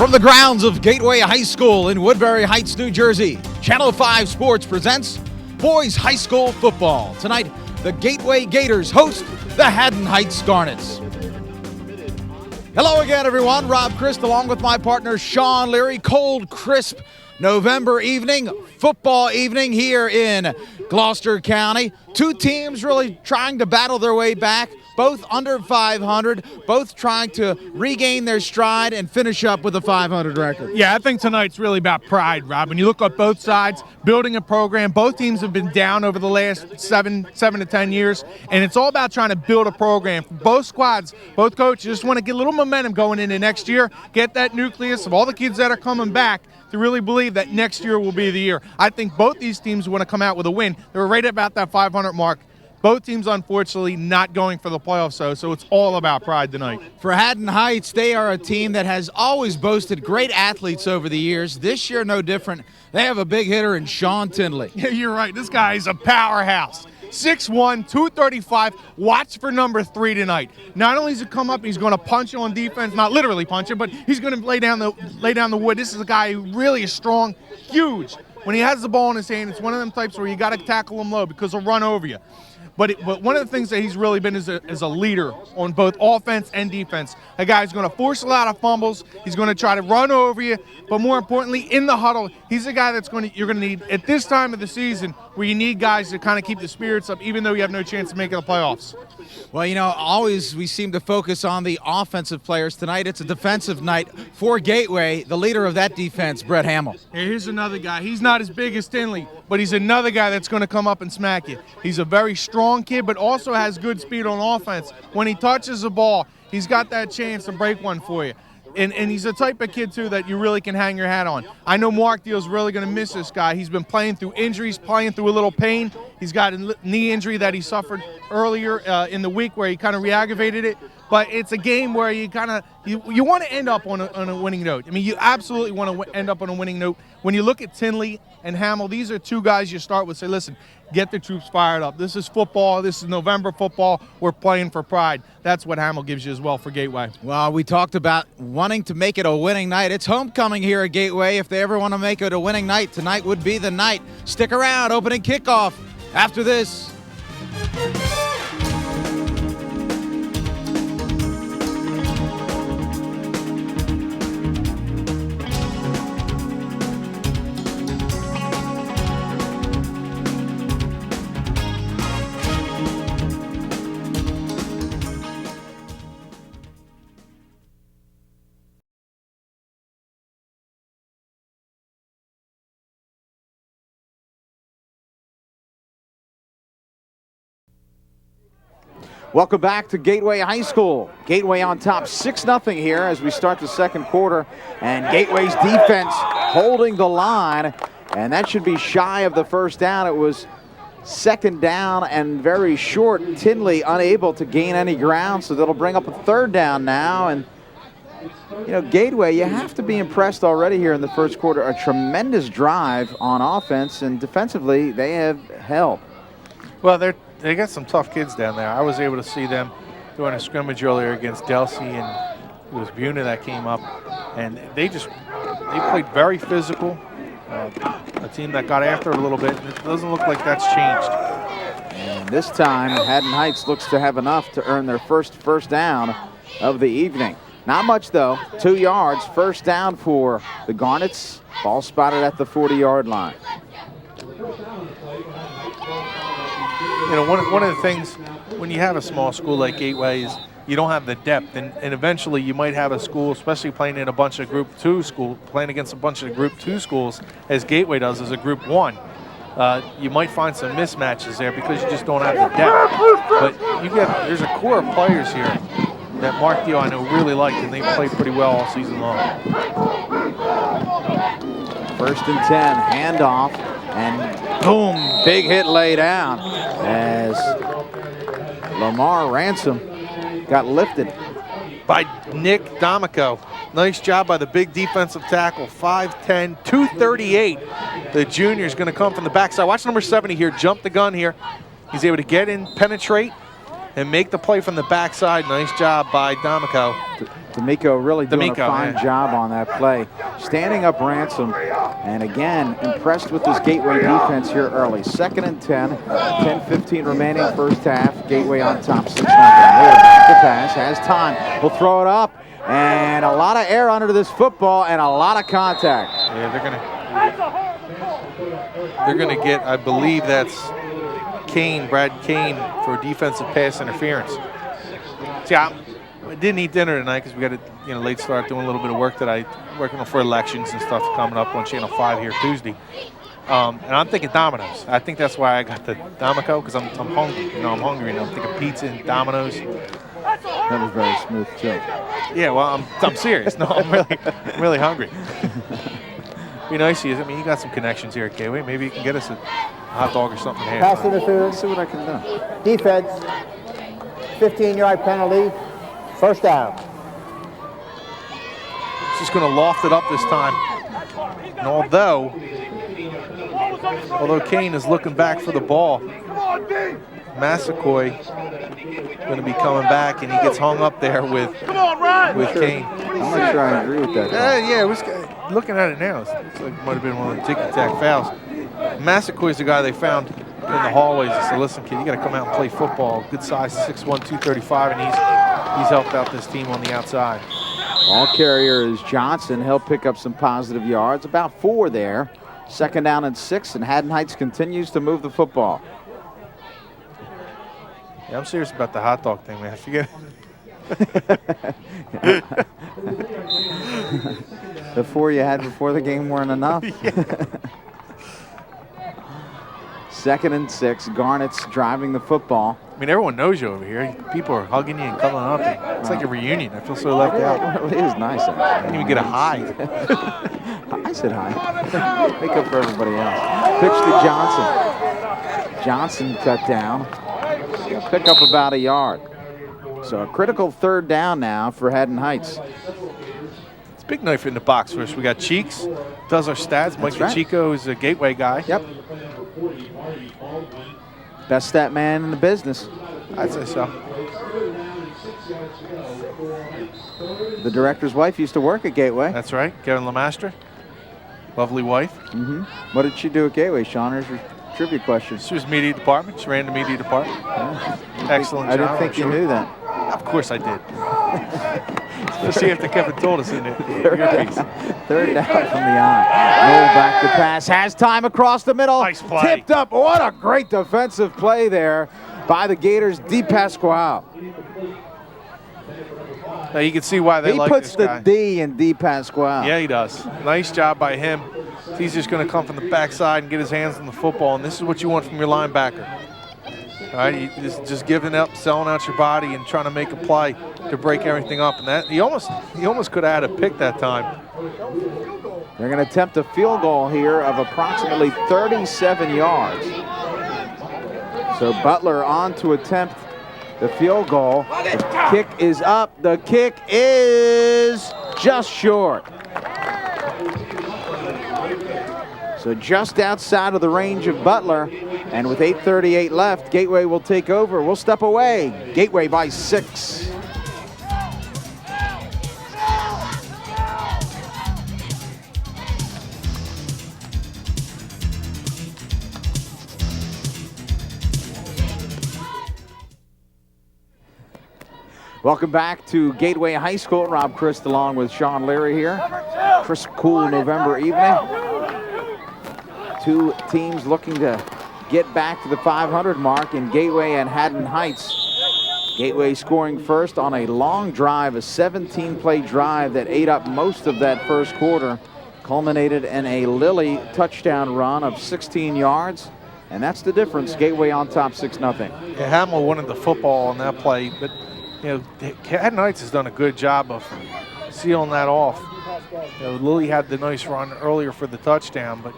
From the grounds of Gateway High School in Woodbury Heights, New Jersey, Channel 5 Sports presents Boys High School Football. Tonight, the Gateway Gators host the Haddon Heights Garnets. Hello again, everyone. Rob Christ along with my partner, Shawn Leary. Cold, crisp November evening, football evening here in Gloucester County. Two teams really trying to battle their way back, both under 500, both trying to regain their stride and finish up with a 500 record. Yeah, I think tonight's really about pride, Rob. When you look at both sides, building a program, both teams have been down over the last seven to 10 years, and it's all about trying to build a program. Both squads, both coaches just want to get a little momentum going into next year, get that nucleus of all the kids that are coming back to really believe that next year will be the year. I think both these teams want to come out with a win. They're right about that 500 mark. Both teams, unfortunately, not going for the playoffs, so it's all about pride tonight. For Haddon Heights, they are a team that has always boasted great athletes over the years. This year, no different. They have a big hitter in Shawn Tinley. Yeah, you're right. This guy is a powerhouse. 6'1", 235. Watch for number 3 tonight. Not only does he come up, he's going to punch you on defense. Not literally punch you, but he's going to lay down the wood. This is a guy who really is strong, huge. When he has the ball in his hand, it's one of them types where you got to tackle him low because he'll run over you. But one of the things that he's really been is a leader on both offense and defense. A guy who's going to force a lot of fumbles. He's going to try to run over you. But more importantly, in the huddle, he's a guy you're going to need at this time of the season where you need guys to kind of keep the spirits up, even though you have no chance of making the playoffs. Well, you know, always we seem to focus on the offensive players. Tonight it's a defensive night for Gateway. The leader of that defense, Brett Hamill. Here's another guy. He's not as big as Tinley, but he's another guy that's going to come up and smack you. He's a very strong kid, but also has good speed on offense. When he touches the ball, he's got that chance to break one for you. And he's the type of kid, too, that you really can hang your hat on. I know Mark Deal's really going to miss this guy. He's been playing through injuries, playing through a little pain. He's got a knee injury that he suffered earlier in the week where he kind of re-aggravated it. But it's a game where you kind of you want to end up on a winning note. I mean, you absolutely want to end up on a winning note. When you look at Tinley and Hamill, these are two guys you start with. Say, listen, get the troops fired up. This is football. This is November football. We're playing for pride. That's what Hamill gives you as well for Gateway. Well, we talked about wanting to make it a winning night. It's homecoming here at Gateway. If they ever want to make it a winning night, tonight would be the night. Stick around. Opening kickoff after this. Welcome back to Gateway High School. Gateway on top 6-0 here as we start the second quarter. And Gateway's defense holding the line. And that should be shy of the first down. It was second down and very short. Tinley unable to gain any ground, so that'll bring up a third down now. And, you know, Gateway, you have to be impressed already here in the first quarter. A tremendous drive on offense, and defensively they have held. Well, they got some tough kids down there. I was able to see them during a scrimmage earlier against Delsey, and it was Buna that came up, and they played very physical. A team that got after it a little bit, and it doesn't look like that's changed. And this time, Haddon Heights looks to have enough to earn their first down of the evening. Not much, though. 2 yards, first down for the Garnets. Ball spotted at the 40-yard line. You know, one of the things when you have a small school like Gateway is you don't have the depth, and eventually you might have a school, especially playing in a bunch of Group 2 schools, playing against a bunch of Group 2 schools, as Gateway does as a Group 1. You might find some mismatches there because you just don't have the depth. But there's a core of players here that Mark Deal I know really liked, and they played pretty well all season long. 1st and 10, handoff, and boom, big hit laid down as Lamar Ransom got lifted by Nick D'Amico. Nice job by the big defensive tackle, 5'10", 238. The junior is going to come from the backside. Watch number 70 here, jump the gun here. He's able to get in, penetrate, and make the play from the backside. Nice job by D'Amico. D'Amico really doing a fine job on that play. Standing up Ransom, and again, impressed with this Gateway defense here early. 2nd and 10, 10-15 remaining first half. Gateway on top, 6-0. The pass has time. We'll throw it up, and a lot of air under this football and a lot of contact. Yeah, they're gonna get, I believe that's Brad Kane, for defensive pass interference. See, I didn't eat dinner tonight because we got a late start doing a little bit of work that working on for elections and stuff coming up on Channel 5 here Tuesday. And I'm thinking Domino's. I think that's why I got the Domico, because I'm hungry. I'm hungry, and I'm thinking pizza and Domino's. That was very smooth too. Yeah, well, I'm serious. No, I'm really hungry. Be nice to you. I mean, you got some connections here at Gateway. Maybe you can get us a hot dog or something. Pass interference. See what I can do. Defense. 15-yard penalty. First down. Just going to loft it up this time. And although Kane is looking back for the ball, Massaquoi going to be coming back, and he gets hung up there with Kane. I'm not sure I agree with that. Yeah, it was, looking at it now, it looks like it might have been one of the ticky-tack fouls. Massaquoi's the guy they found in the hallways. They said, listen, kid, you got to come out and play football. Good size, 6'1", 235, and he's helped out this team on the outside. Ball carrier is Johnson. He'll pick up some positive yards, about 4 there. 2nd down and 6, and Haddon Heights continues to move the football. Yeah, I'm serious about the hot dog thing, man. Forget The 4 you had before the game weren't enough. 2nd and 6. Garnett's driving the football. I mean, everyone knows you over here. People are hugging you and cuddling up. It's like a reunion. I feel so left out. It is nice. I didn't even get a hi. I said hi. Make up for everybody else. Pitch to Johnson. Johnson cut down. He'll pick up about a yard. So a critical 3rd down now for Haddon Heights. It's a big knife in the box for us. We got Cheeks, does our stats. Mike Chico is a Gateway guy. Yep. Best stat man in the business. I'd say so. The director's wife used to work at Gateway. That's right, Kevin Lemastre. Lovely wife. What did she do at Gateway, Shawn? Here's your trivia question. She was media department. She ran the media department. Excellent job. I didn't think you knew that. Of course I did. Especially after Kevin told us in the earpiece. 3rd down from the eye. Roll back the pass. Has time across the middle. Nice play. Tipped up. What a great defensive play there by the Gators. D. Pasquale. Now you can see why they like this guy. He puts the D in D. Pasquale. Yeah, he does. Nice job by him. He's just going to come from the backside and get his hands on the football, and this is what you want from your linebacker. All right, you just giving up, selling out your body, and trying to make a play to break everything up. And that he almost could have had a pick that time. They're going to attempt a field goal here of approximately 37 yards. So Butler on to attempt the field goal. The kick is up. The kick is just short. So just outside of the range of Butler, and with 8:38 left, Gateway will take over. We'll step away. Gateway by 6. Welcome back to Gateway High School. Rob Christ along with Shawn Leary here. Crisp, cool November evening. 2 teams looking to get back to the 500 mark in Gateway and Haddon Heights. Gateway scoring first on a long drive, a 17-play drive that ate up most of that first quarter, culminated in a Lilly touchdown run of 16 yards, and that's the difference. Gateway on top 6-0. Yeah, Hamill wanted the football on that play, but Haddon Heights has done a good job of sealing that off. Lilly had the nice run earlier for the touchdown, but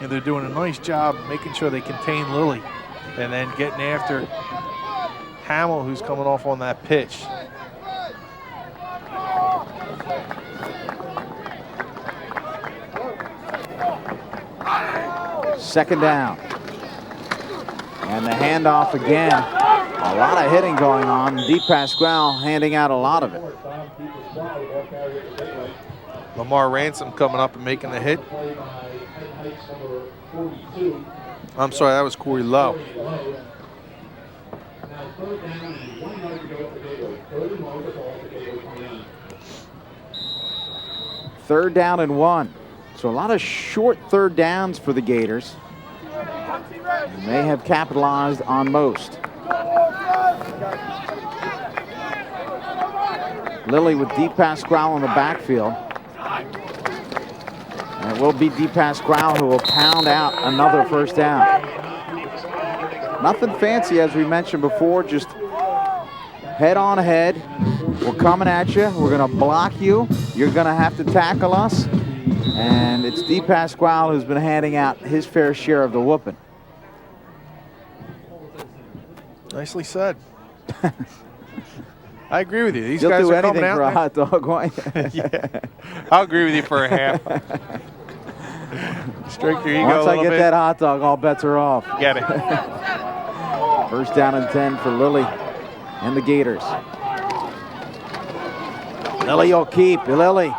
they're doing a nice job making sure they contain Lilly and then getting after Hamill, who's coming off on that pitch. Second down. And the handoff again. A lot of hitting going on. Deep Pasquale handing out a lot of it. Lamar Ransom coming up and making the hit. I'm sorry, that was Corey Lowe. Third down and 1. So a lot of short third downs for the Gators. And they have capitalized on most. Lilly with Deep Pasquale in the backfield. And it will be Deep Pasquale who will pound out another first down. Nothing fancy, as we mentioned before, just head on ahead. We're coming at you. We're going to block you. You're going to have to tackle us. And it's Deep Pasquale who's been handing out his fair share of the whooping. Nicely said. I agree with you. These You'll guys do are coming anything out for a there. hot dog, won't you? Yeah, I'll agree with you for a half. Stroke your ego Once a little I get bit. that hot dog, all bets are off. Get it. First down and 10 for Lilly and the Gators. Lilly will keep. Lilly.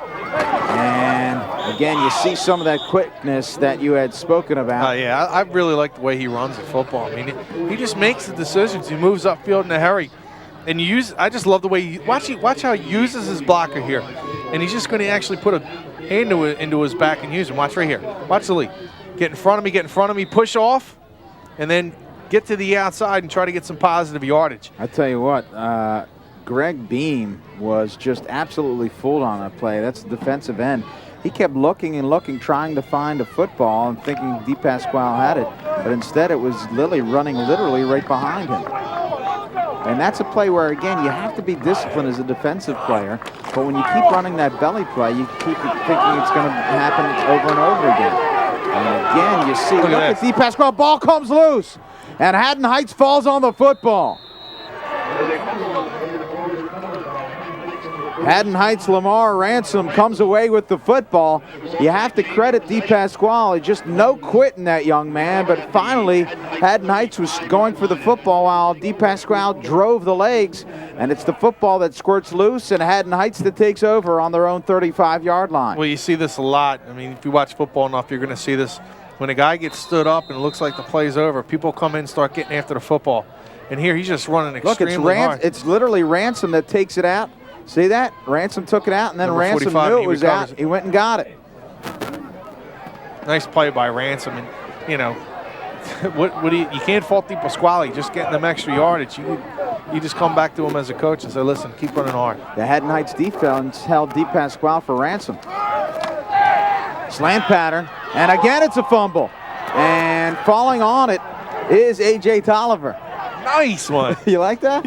And again, you see some of that quickness that you had spoken about. Yeah, I really like the way he runs the football. I mean, he just makes the decisions. He moves upfield in a hurry. And I just love the way he, watch how he uses his blocker here. And he's just going to actually put a hand into his back and use him. Watch right here. Watch the lead. Get in front of me, push off, and then get to the outside and try to get some positive yardage. I tell you what, Greg Beam was just absolutely fooled on that play. That's the defensive end. He kept looking and looking, trying to find a football and thinking Deep Pasquale had it. But instead, it was Lilly running literally right behind him. And that's a play where, again, you have to be disciplined as a defensive player. But when you keep running that belly play, you keep thinking it's going to happen over and over again. And again, you see, look at Deep Pasquale, ball comes loose. And Haddon Heights falls on the football. Haddon Heights Lamar Ransom comes away with the football. You have to credit Deep Pasquale. Just no quitting that young man. But finally, Haddon Heights was going for the football while Deep Pasquale drove the legs. And it's the football that squirts loose and Haddon Heights that takes over on their own 35-yard line. Well, you see this a lot. I mean, if you watch football enough, you're going to see this. When a guy gets stood up and it looks like the play's over, people come in and start getting after the football. And here, he's just running extremely hard. It's literally Ransom that takes it out. See that? Ransom took it out, and then Number Ransom 45, knew he it was recovers out. it. He went and got it. Nice play by Ransom. And, you know, you can't fault Deep Pasquale. Just getting them extra yardage. You just come back to him as a coach and say, listen, keep running hard. The Haddon Heights defense held Deep Pasquale for Ransom. Slant pattern, and again it's a fumble. And falling on it is A.J. Tolliver. Nice one. You like that?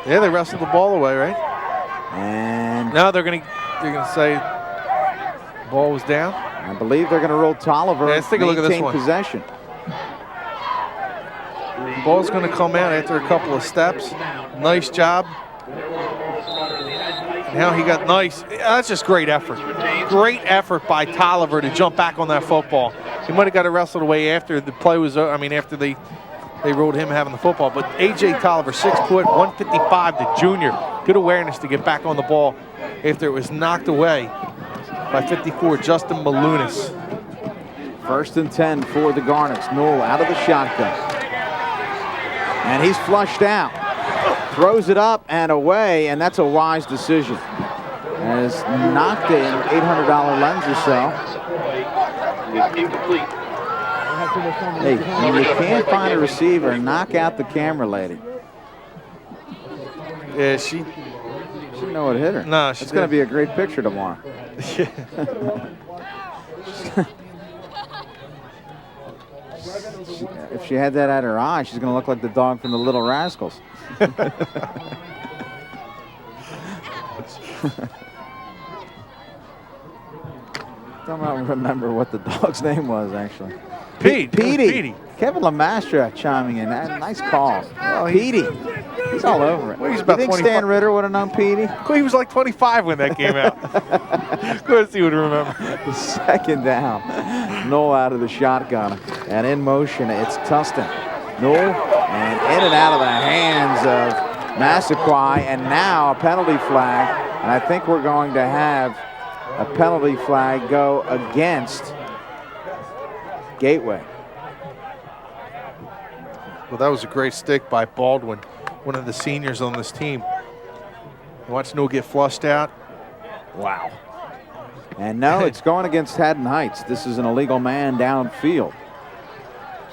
Yeah, they wrestled the ball away, right? And now they're gonna say the ball was down. I believe they're gonna roll Tolliver. Yeah, let's take a look at this one. Possession. The ball's gonna come out after a couple of steps. Nice job. Now he got nice. That's just great effort. Great effort by Tolliver to jump back on that football. He might have got it wrestled away after the play was over. I mean, after they ruled him having the football. But A.J. Tolliver, 6 foot, 155, the junior. Good awareness to get back on the ball after it was knocked away by 54, Justin Malunas. 1st and 10 for the Garnets. Newell out of the shotgun. And he's flushed out. Throws it up and away, and that's a wise decision. Has knocked in $800 lens or so. Hey, when you can't find a receiver, knock out the camera lady. Yeah, she didn't know what hit her. No, it's going to be a great picture tomorrow. If she had that at her eye, she's going to look like the dog from the Little Rascals. Don't remember what the dog's name was, actually. Petey. Kevin Lamastra chiming in. Nice call. Petey. He's all over it. Well, he's You about think 25. Stan Ritter would have known Petey? He was like 25 when that came out. Of course he would remember. Second down. Knoll out of the shotgun. And in motion, it's Tustin. Knoll, and in and out of the hands of Massaquoi. And now a penalty flag. And I think we're going to have a penalty flag go against Gateway. Well, that was a great stick by Baldwin, one of the seniors on this team. Watch Knoll get flushed out. Wow. And no, it's going against Haddon Heights. This is an illegal man downfield.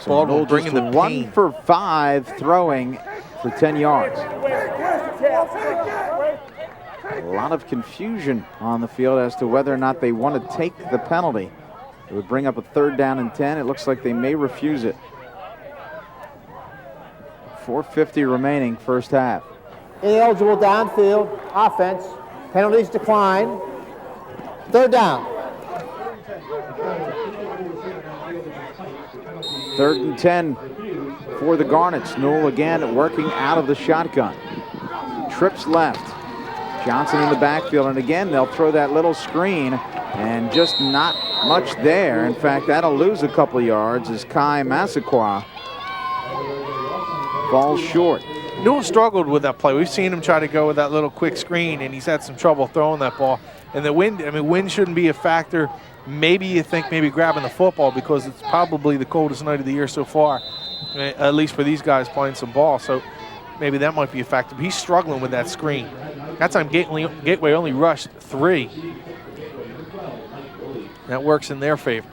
So Baldwin Knoll bringing just the 1 pain. for 5 throwing for 10 yards. A lot of confusion on the field as to whether or not they want to take the penalty. It would bring up a 3rd down and 10. It looks like they may refuse it. 4:50 remaining, first half. Ineligible downfield offense. Penalties decline. 3rd down. 3rd and 10 for the Garnets. Knoll again working out of the shotgun. Trips left. Johnson in the backfield, and again they'll throw that little screen, and just not much there. In fact, that'll lose a couple yards as Kai Massaquoi falls short. Knoll struggled with that play. We've seen him try to go with that little quick screen, and he's had some trouble throwing that ball. And the wind, I mean, wind shouldn't be a factor. Maybe you think maybe grabbing the football because it's probably the coldest night of the year so far, at least for these guys playing some ball. So maybe that might be a factor. But he's struggling with that screen. That time Gateway only rushed 3. That works in their favor.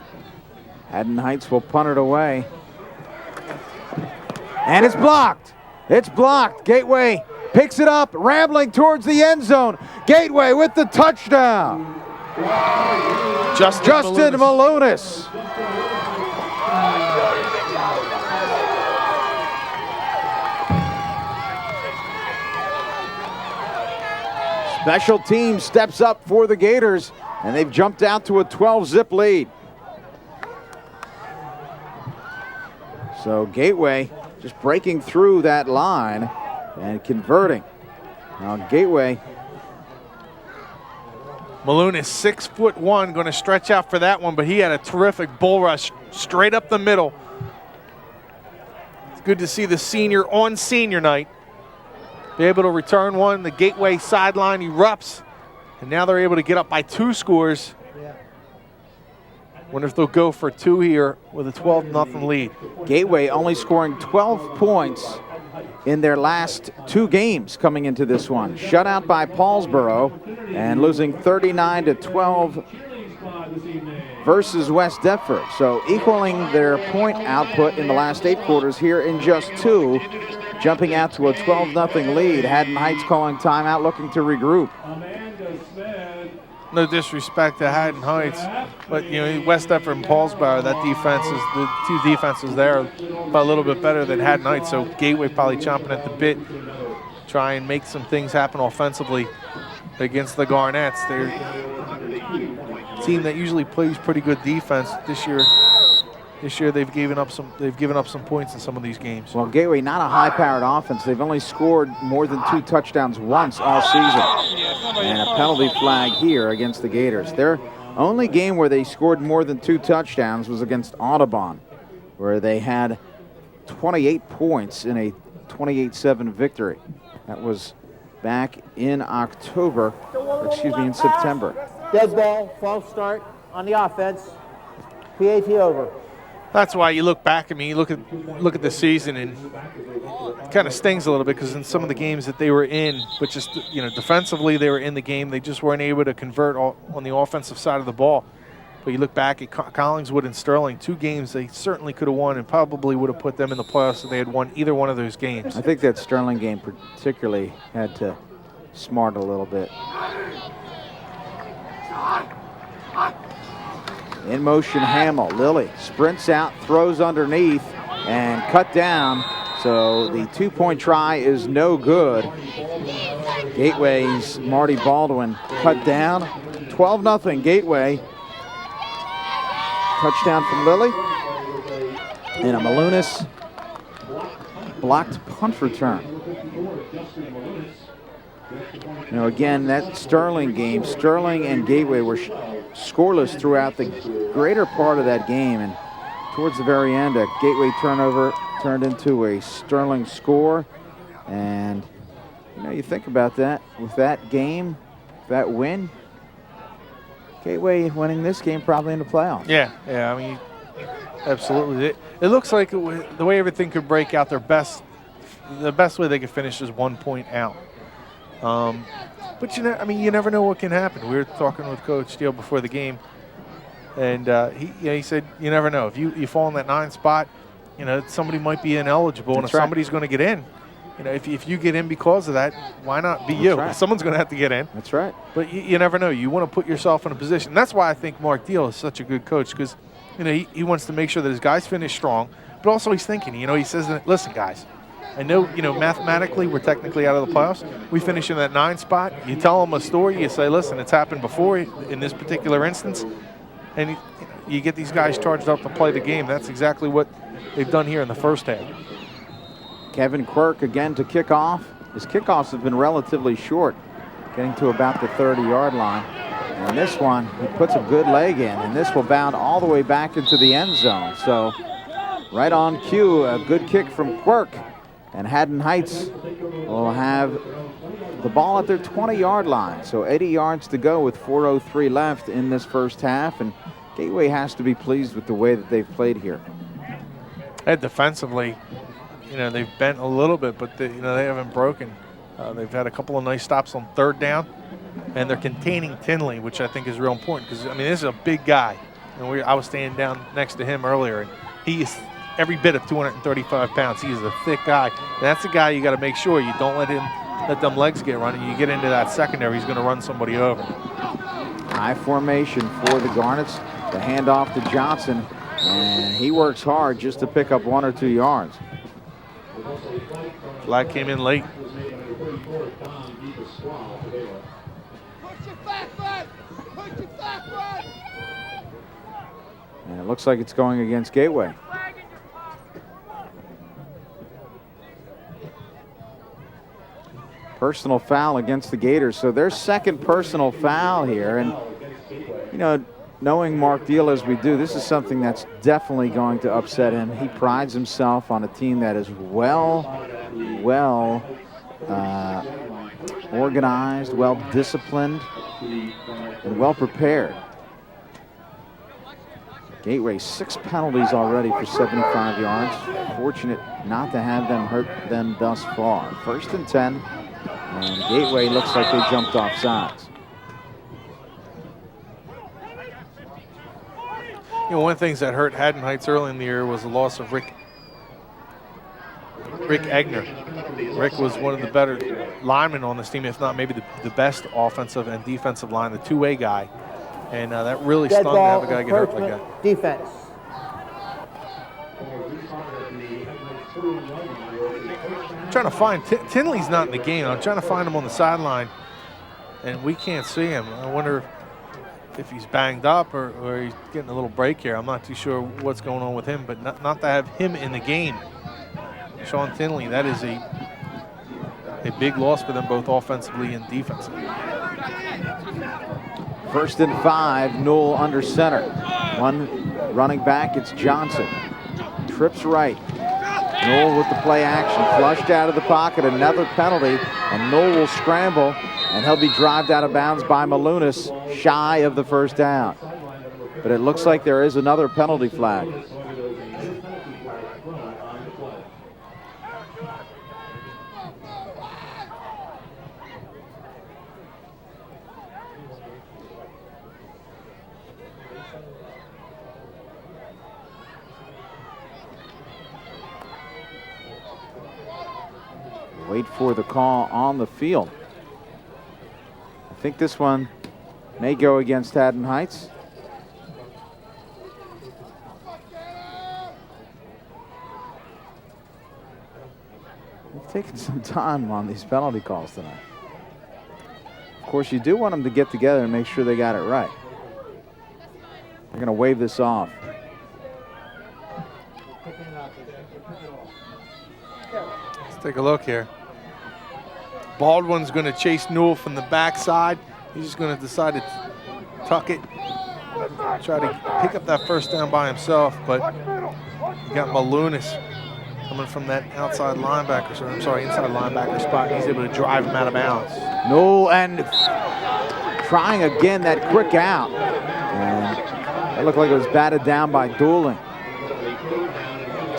Haddon Heights will punt it away. And it's blocked. It's blocked. Gateway picks it up, rambling towards the end zone. Gateway with the touchdown. Justin Malunas. Special team steps up for the Gators, and they've jumped out to a 12-zip lead. So Gateway just breaking through that line and converting. Now Gateway. Malone is 6'1", going to stretch out for that one, but he had a terrific bull rush straight up the middle. It's good to see the senior on senior night be able to return one. The Gateway sideline erupts, and now they're able to get up by 2 scores. Wonder if they'll go for 2 here with a 12-0 lead. Gateway only scoring 12 points in their last 2 games coming into this one. Shut out by Paulsboro and losing 39-12 versus West Deptford. So equaling their point output in the last 8 quarters here in just 2, jumping out to a 12-0 lead. Haddon Heights calling timeout, looking to regroup. No disrespect to Haddon Heights, but you know, West Deptford and Paulsboro, that defense is, the 2 defenses there are a little bit better than Haddon Heights, so Gateway probably chomping at the bit, try and make some things happen offensively against the Garnets. They're a team that usually plays pretty good defense. This year they've given up some points in some of these games. Well, Gateway not a high-powered offense. They've only scored more than 2 touchdowns once all season. And a penalty flag here against the Gators. Their only game where they scored more than 2 touchdowns was against Audubon, where they had 28 points in a 28-7 victory. That was back in in September. Dead ball, false start on the offense. PAT over. That's why you look back at me, you look at the season, and it kind of stings a little bit because in some of the games that they were in, but just defensively they were in the game, they just weren't able to convert on the offensive side of the ball. But you look back at Collingswood and Sterling, 2 games they certainly could have won and probably would have put them in the playoffs if they had won either one of those games. I think that Sterling game particularly had to smart a little bit. In motion, Hamill. Lilly sprints out, throws underneath, and cut down. So the 2-point try is no good. Gateway's Marty Baldwin cut down. 12-0 Gateway. Touchdown from Lilly. And a Malunas blocked punt return. You know, again, that Sterling game, Sterling and Gateway were scoreless throughout the greater part of that game, and towards the very end, a Gateway turnover turned into a Sterling score. And you know, you think about that, with that game, that win, Gateway winning this game probably in the playoffs. Yeah, I mean, absolutely. It looks like the way everything could break out, the best way they could finish is 1 point out. But you never know what can happen. We were talking with Coach Steele before the game, and he said you never know. If you fall in that 9th spot, you know, somebody might be ineligible, and if somebody's going to get in, you know, if you get in because of that, why not be you? Right. Someone's going to have to get in. That's right. But you never know. You want to put yourself in a position. That's why I think Mark Deal is such a good coach, because you know he wants to make sure that his guys finish strong, but also he's thinking. You know, he says, listen, guys, I know, you know, mathematically we're technically out of the playoffs. We finish in that 9th spot. You tell them a story. You say, listen, it's happened before in this particular instance, and you get these guys charged up to play the game. That's exactly what they've done here in the first half. Kevin Quirk again to kick off. His kickoffs have been relatively short, getting to about the 30-yard line. And this one, he puts a good leg in, and this will bound all the way back into the end zone. So right on cue, a good kick from Quirk. And Haddon Heights will have the ball at their 20-yard line. So 80 yards to go with 4:03 left in this first half. And Gateway has to be pleased with the way that they've played here. And defensively, you know, they've bent a little bit, but they haven't broken. They've had a couple of nice stops on 3rd down, and they're containing Tinley, which I think is real important, because, I mean, this is a big guy. And I was standing down next to him earlier, and he is every bit of 235 pounds. He is a thick guy. And that's a guy you got to make sure you don't let them legs get running. You get into that secondary, he's going to run somebody over. High formation for the Garnets. The handoff to Johnson, and he works hard just to pick up 1 or 2 yards. Flag came in late. And it looks like it's going against Gateway. Personal foul against the Gators. So their second personal foul here. And, you know, knowing Mark Deal as we do, this is something that's definitely going to upset him. He prides himself on a team that is well organized, well disciplined, and well prepared. Gateway 6 penalties already for 75 yards. Fortunate not to have them hurt them thus far. 1st and 10, and Gateway looks like they jumped off sides. You know, one of the things that hurt Haddon Heights early in the year was the loss of Rick Egner. Rick was one of the better linemen on this team, if not maybe the best offensive and defensive line, the two-way guy. And that really stung to have a guy get hurt like that. Defense. I'm trying to find Tinley's not in the game. I'm trying to find him on the sideline, and we can't see him. I wonder if he's banged up or he's getting a little break here. I'm not too sure what's going on with him, but not to have him in the game. Shawn Tinley, that is a big loss for them both offensively and defensively. 1st and 5, Newell under center. One running back, it's Johnson. Trips right. Newell with the play action, flushed out of the pocket, another penalty, and Newell will scramble, and he'll be drived out of bounds by Malunas, shy of the 1st down. But it looks like there is another penalty flag. Wait for the call on the field. I think this one may go against Haddon Heights. They've taken some time on these penalty calls tonight. Of course, you do want them to get together and make sure they got it right. They're going to wave this off. Let's take a look here. Baldwin's going to chase Newell from the backside. He's just going to decide to tuck it, try to pick up that first down by himself, but you got Malunas coming from that inside linebacker spot. He's able to drive him out of bounds. Newell and trying again that quick out. And it looked like it was batted down by Dooling.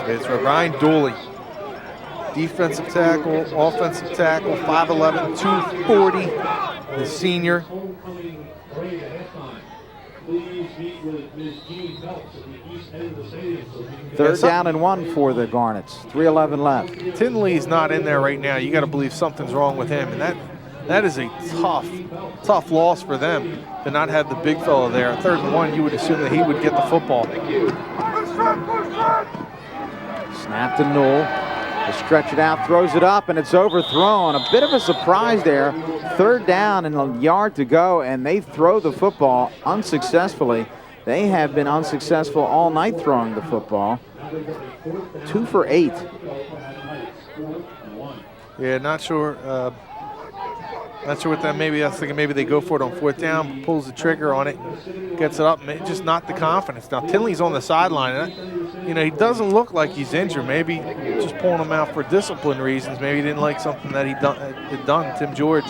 It's Ryan Dooley. Defensive tackle, offensive tackle, 5'11", 240, the senior. Third down and 1 for the Garnets. 3:11 left. Tinley's not in there right now. You got to believe something's wrong with him, and that is a tough loss for them to not have the big fella there. 3rd and 1, you would assume that he would get the football. Snap to Newell. To stretch it out, throws it up, and it's overthrown. A bit of a surprise there. 3rd down and a yard to go, and they throw the football unsuccessfully. They have been unsuccessful all night throwing the football. 2 for 8. Yeah, not sure. Not sure what that maybe. I was thinking maybe they go for it on 4th down, pulls the trigger on it, gets it up, and just not the confidence. Now Tinley's on the sideline. And he doesn't look like he's injured. Maybe just pulling him out for discipline reasons. Maybe he didn't like something that had done. Tim George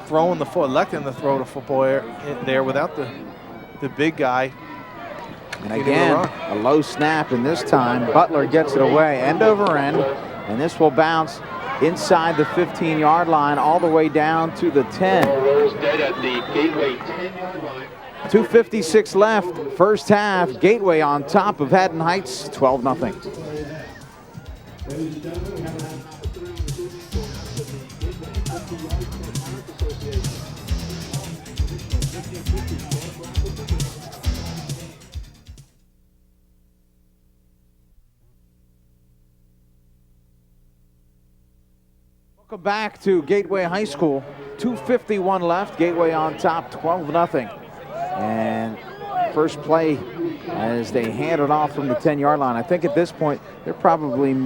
throwing the foot, electing to throw the football there without the big guy. And again, a low snap, and this time Butler gets it away, end over end, and this will bounce inside the 15-yard line all the way down to the 10. 2:56 left, first half. Gateway on top of Haddon Heights, 12-0. Welcome back to Gateway High School. 2:51 left. Gateway on top, 12-0. And first play as they hand it off from the 10-yard line. I think at this point they're probably they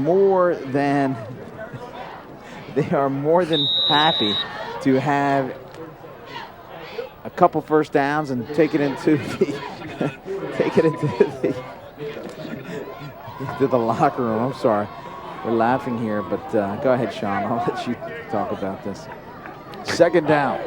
are more than happy to have a couple first downs and take it into the locker room. I'm sorry. We're laughing here, but go ahead, Shawn. I'll let you talk about this. 2nd down.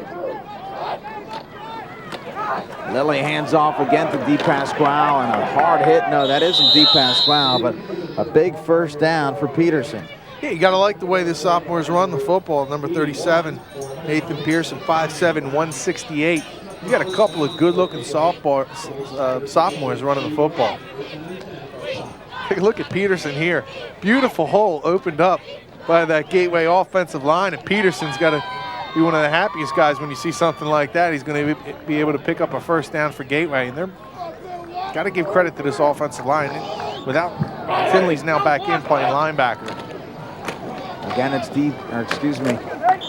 Lilly hands off again to DePasquale, and a hard hit. No, that isn't DePasquale, but a big first down for Peterson. Yeah, you got to like the way the sophomores run the football. Number 37, Nathan Pearson, 5'7", 168. You got a couple of good-looking sophomores running the football. Take a look at Peterson here. Beautiful hole opened up by that Gateway offensive line, and Peterson's got to be one of the happiest guys when you see something like that. He's going to be able to pick up a first down for Gateway, and they're got to give credit to this offensive line. Without Tinley's now back in playing linebacker. Again, it's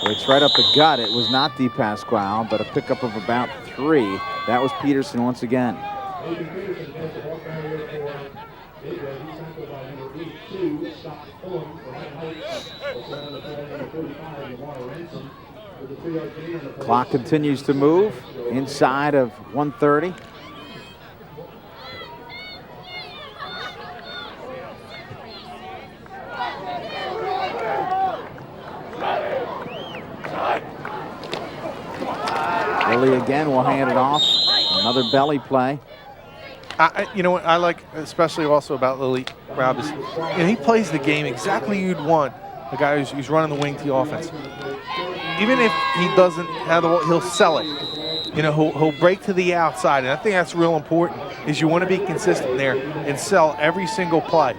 it's right up the gut. It was not DePasquale, but a pickup of about 3. That was Peterson once again. Clock continues to move inside of 1:30. Lilly again will hand it off. Another belly play. You know what I like especially also about Lilly, Rob, is he plays the game exactly you'd want a guy who's running the wing T offense. Even if he doesn't have the ball, he'll sell it. He'll break to the outside, and I think that's real important. Is you want to be consistent there and sell every single play.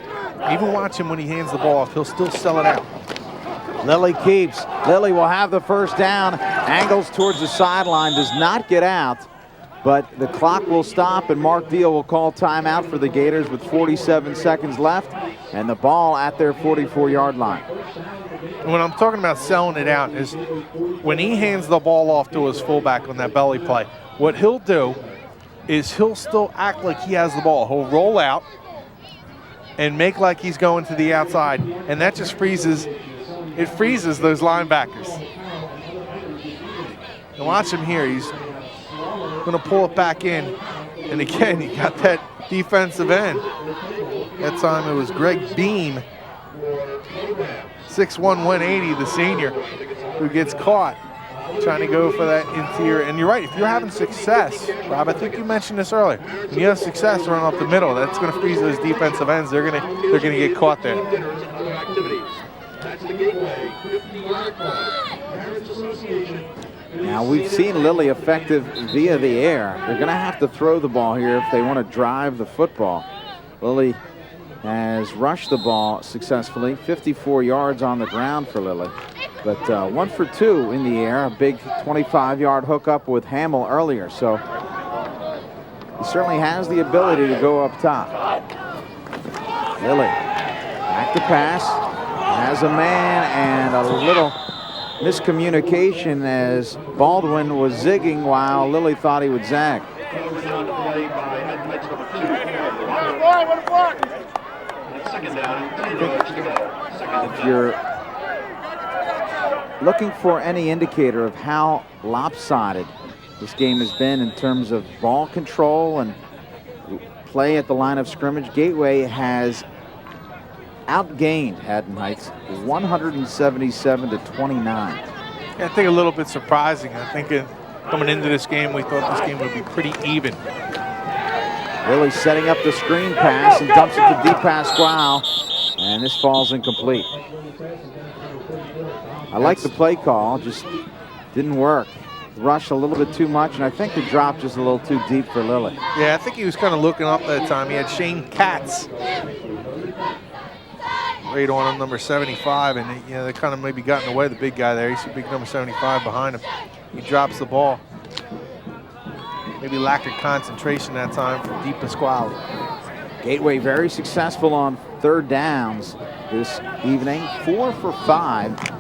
Even watch him when he hands the ball off; he'll still sell it out. Lilly keeps. Lilly will have the first down. Angles towards the sideline, does not get out. But the clock will stop, and Mark Deal will call timeout for the Gators with 47 seconds left, and the ball at their 44-yard line. When I'm talking about selling it out is when he hands the ball off to his fullback on that belly play, what he'll do is he'll still act like he has the ball. He'll roll out and make like he's going to the outside, and that just freezes it freezes those linebackers. And watch him here. He's going to pull it back in. And again, he got that defensive end. That time it was Greg Beam, 6'1", 180, the senior, who gets caught trying to go for that interior. And you're right, if you're having success, Rob, I think you mentioned this earlier, when you have success running up the middle, that's going to freeze those defensive ends. They're going to get caught there. Now we've seen Lilly effective via the air. They're going to have to throw the ball here if they want to drive the football. Lilly has rushed the ball successfully, 54 yards on the ground for Lilly. But 1 for 2 in the air, a big 25-yard hookup with Hamill earlier. So he certainly has the ability to go up top. Lilly back to pass, has a man, and a little miscommunication as Baldwin was zigging while Lilly thought he would zag. If you're looking for any indicator of how lopsided this game has been in terms of ball control and play at the line of scrimmage, Gateway has outgained Haddon Heights 177 to 29. Yeah, I think a little bit surprising. I think coming into this game, we thought this game would be pretty even. Lilly setting up the screen pass and dumps it to DePasquale, and this falls incomplete. I like the play call, just didn't work. Rushed a little bit too much, and I think the drop just a little too deep for Lilly. Yeah, I think he was kind of looking up that time. He had Shane Katz right on him, number 75, and they kind of maybe got in the way of the big guy there. He's a big number 75 behind him. He drops the ball. Maybe lack of concentration that time for DePasquale. Gateway very successful on third downs this evening, 4 for 5.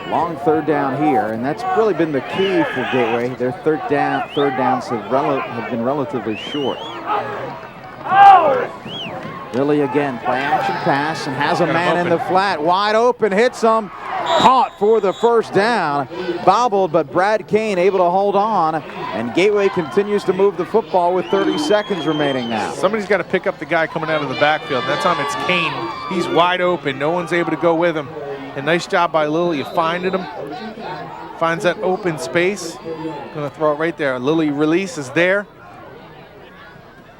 Long third down here, and that's really been the key for Gateway. Their third downs have been relatively short. Lilly again, play action pass, and has a man in the flat, wide open, hits him, caught for the first down, bobbled, but Brad Kane able to hold on, and Gateway continues to move the football with 30 seconds remaining now. Somebody's got to pick up the guy coming out of the backfield. That time it's Kane. He's wide open. No one's able to go with him. And nice job by Lilly of finding him. Finds that open space. Gonna throw it right there. Lilly releases there.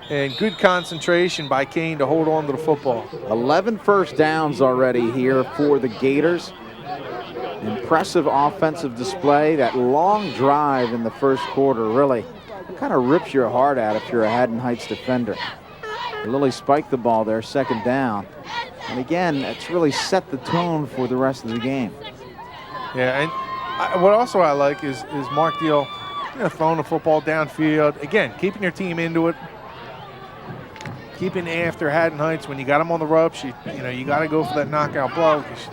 And good concentration by Kane to hold on to the football. 11 first downs already here for the Gators. Impressive offensive display. That long drive in the first quarter really kind of rips your heart out if you're a Haddon Heights defender. Lilly spiked the ball there, second down. And again, it's really set the tone for the rest of the game. Yeah, and what also I like is Mark Deal throwing the football downfield. Again, keeping your team into it. Keeping after Haddon Heights when you got them on the ropes. You got to go for that knockout blow because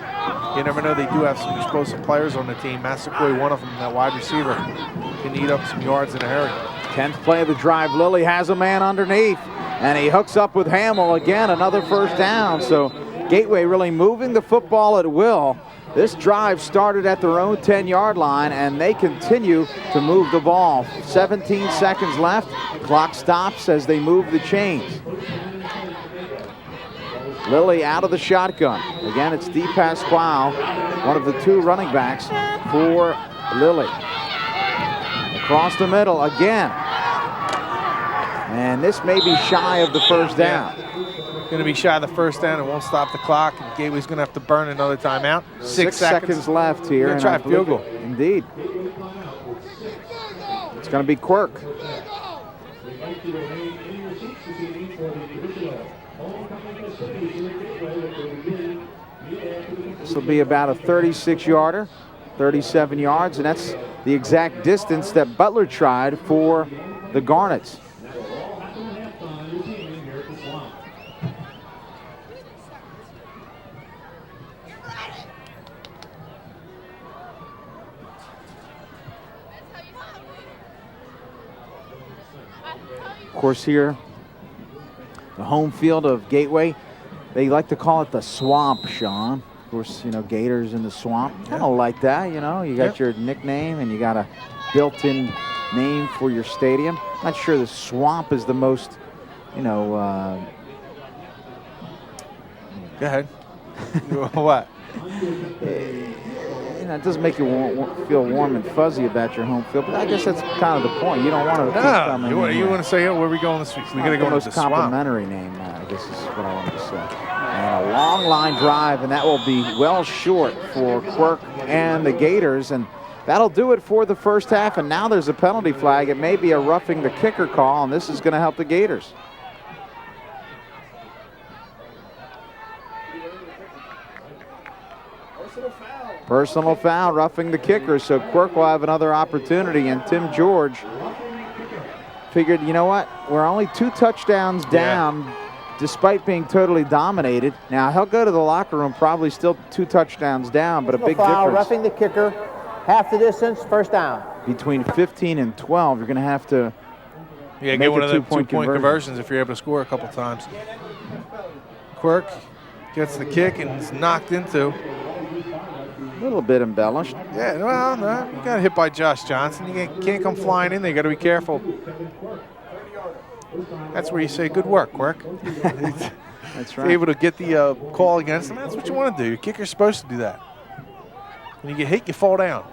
you never know, they do have some explosive players on the team. Massaquoi, one of them, that wide receiver, can eat up some yards in a hurry. 10th play of the drive. Lilly has a man underneath, and he hooks up with Hamill again, another first down. So Gateway really moving the football at will. This drive started at their own 10-yard line, and they continue to move the ball. 17 seconds left. Clock stops as they move the chains. Lilly out of the shotgun. Again, it's DePasquale, one of the two running backs for Lilly. Across the middle again. And this may be shy of the first down. Going to be shy of the first down. It won't stop the clock. And Gateway's going to have to burn another timeout. 6 seconds left here. Going to try a field goal. Indeed. It's going to be Quirk. This will be about a 36-yarder, 37 yards, and that's the exact distance that Butler tried for the Garnets. Of course, here, the home field of Gateway, they like to call it the swamp, Shawn. course, Gators in the Swamp. Kind of like that, You got your nickname and you got a built-in name for your stadium. Not sure the Swamp is the most, Go ahead. What? It doesn't make you feel warm and fuzzy about your home field, but I guess that's kind of the point. You don't want to keep coming in. You want to say, where are we going this week? We got to go to the most Swamp. complimentary name, I guess is what I wanted to say. And a long line drive, and that will be well short for Quirk and the Gators, and that'll do it for the first half. And now there's a penalty flag. It may be a roughing the kicker call, and this is going to help the Gators. Personal foul, roughing the kicker, so Quirk will have another opportunity, and Tim George figured, you know what, we're only 2 touchdowns down despite being totally dominated. Now, he'll go to the locker room probably still 2 touchdowns down, but a big foul, difference. Roughing the kicker, half the distance, first down. Between 15 and 12, you're going to have to get one of the two-point conversions if you're able to score a couple times. Quirk gets the kick and is knocked into. A little bit embellished. Yeah, well, no, you got hit by Josh Johnson. You can't come flying in there. You got to be careful. That's where you say, good work, Quirk. That's right. Able to get the call against him. That's what you want to do. Your kicker's supposed to do that. When you get hit, you fall down.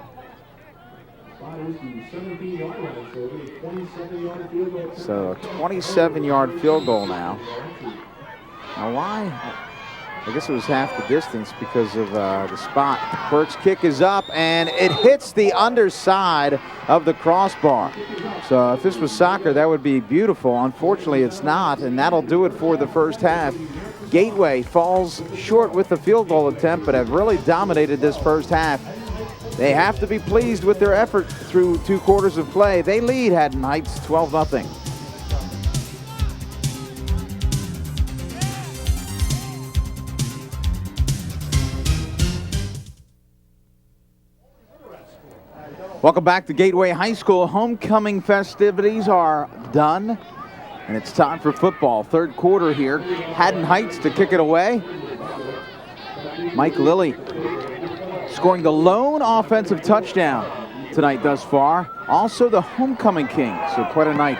So a 27-yard field goal now. Now why? I guess it was half the distance because of the spot. Quirk's kick is up, and it hits the underside of the crossbar. So if this was soccer, that would be beautiful. Unfortunately, it's not, and that'll do it for the first half. Gateway falls short with the field goal attempt, but have really dominated this first half. They have to be pleased with their effort through 2 quarters of play. They lead Haddon Heights 12-0. Welcome back to Gateway High School. Homecoming festivities are done, and it's time for football. 3rd quarter here. Haddon Heights to kick it away. Mike Lilly scoring the lone offensive touchdown tonight thus far. Also the homecoming king, so quite a night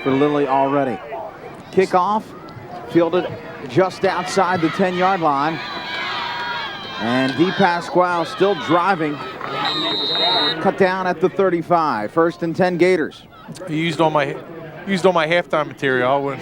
for Lilly already. Kickoff fielded just outside the 10-yard line. And D. Pasquale still driving. Cut down at the 35. 1st and 10 Gators. You used all my halftime material.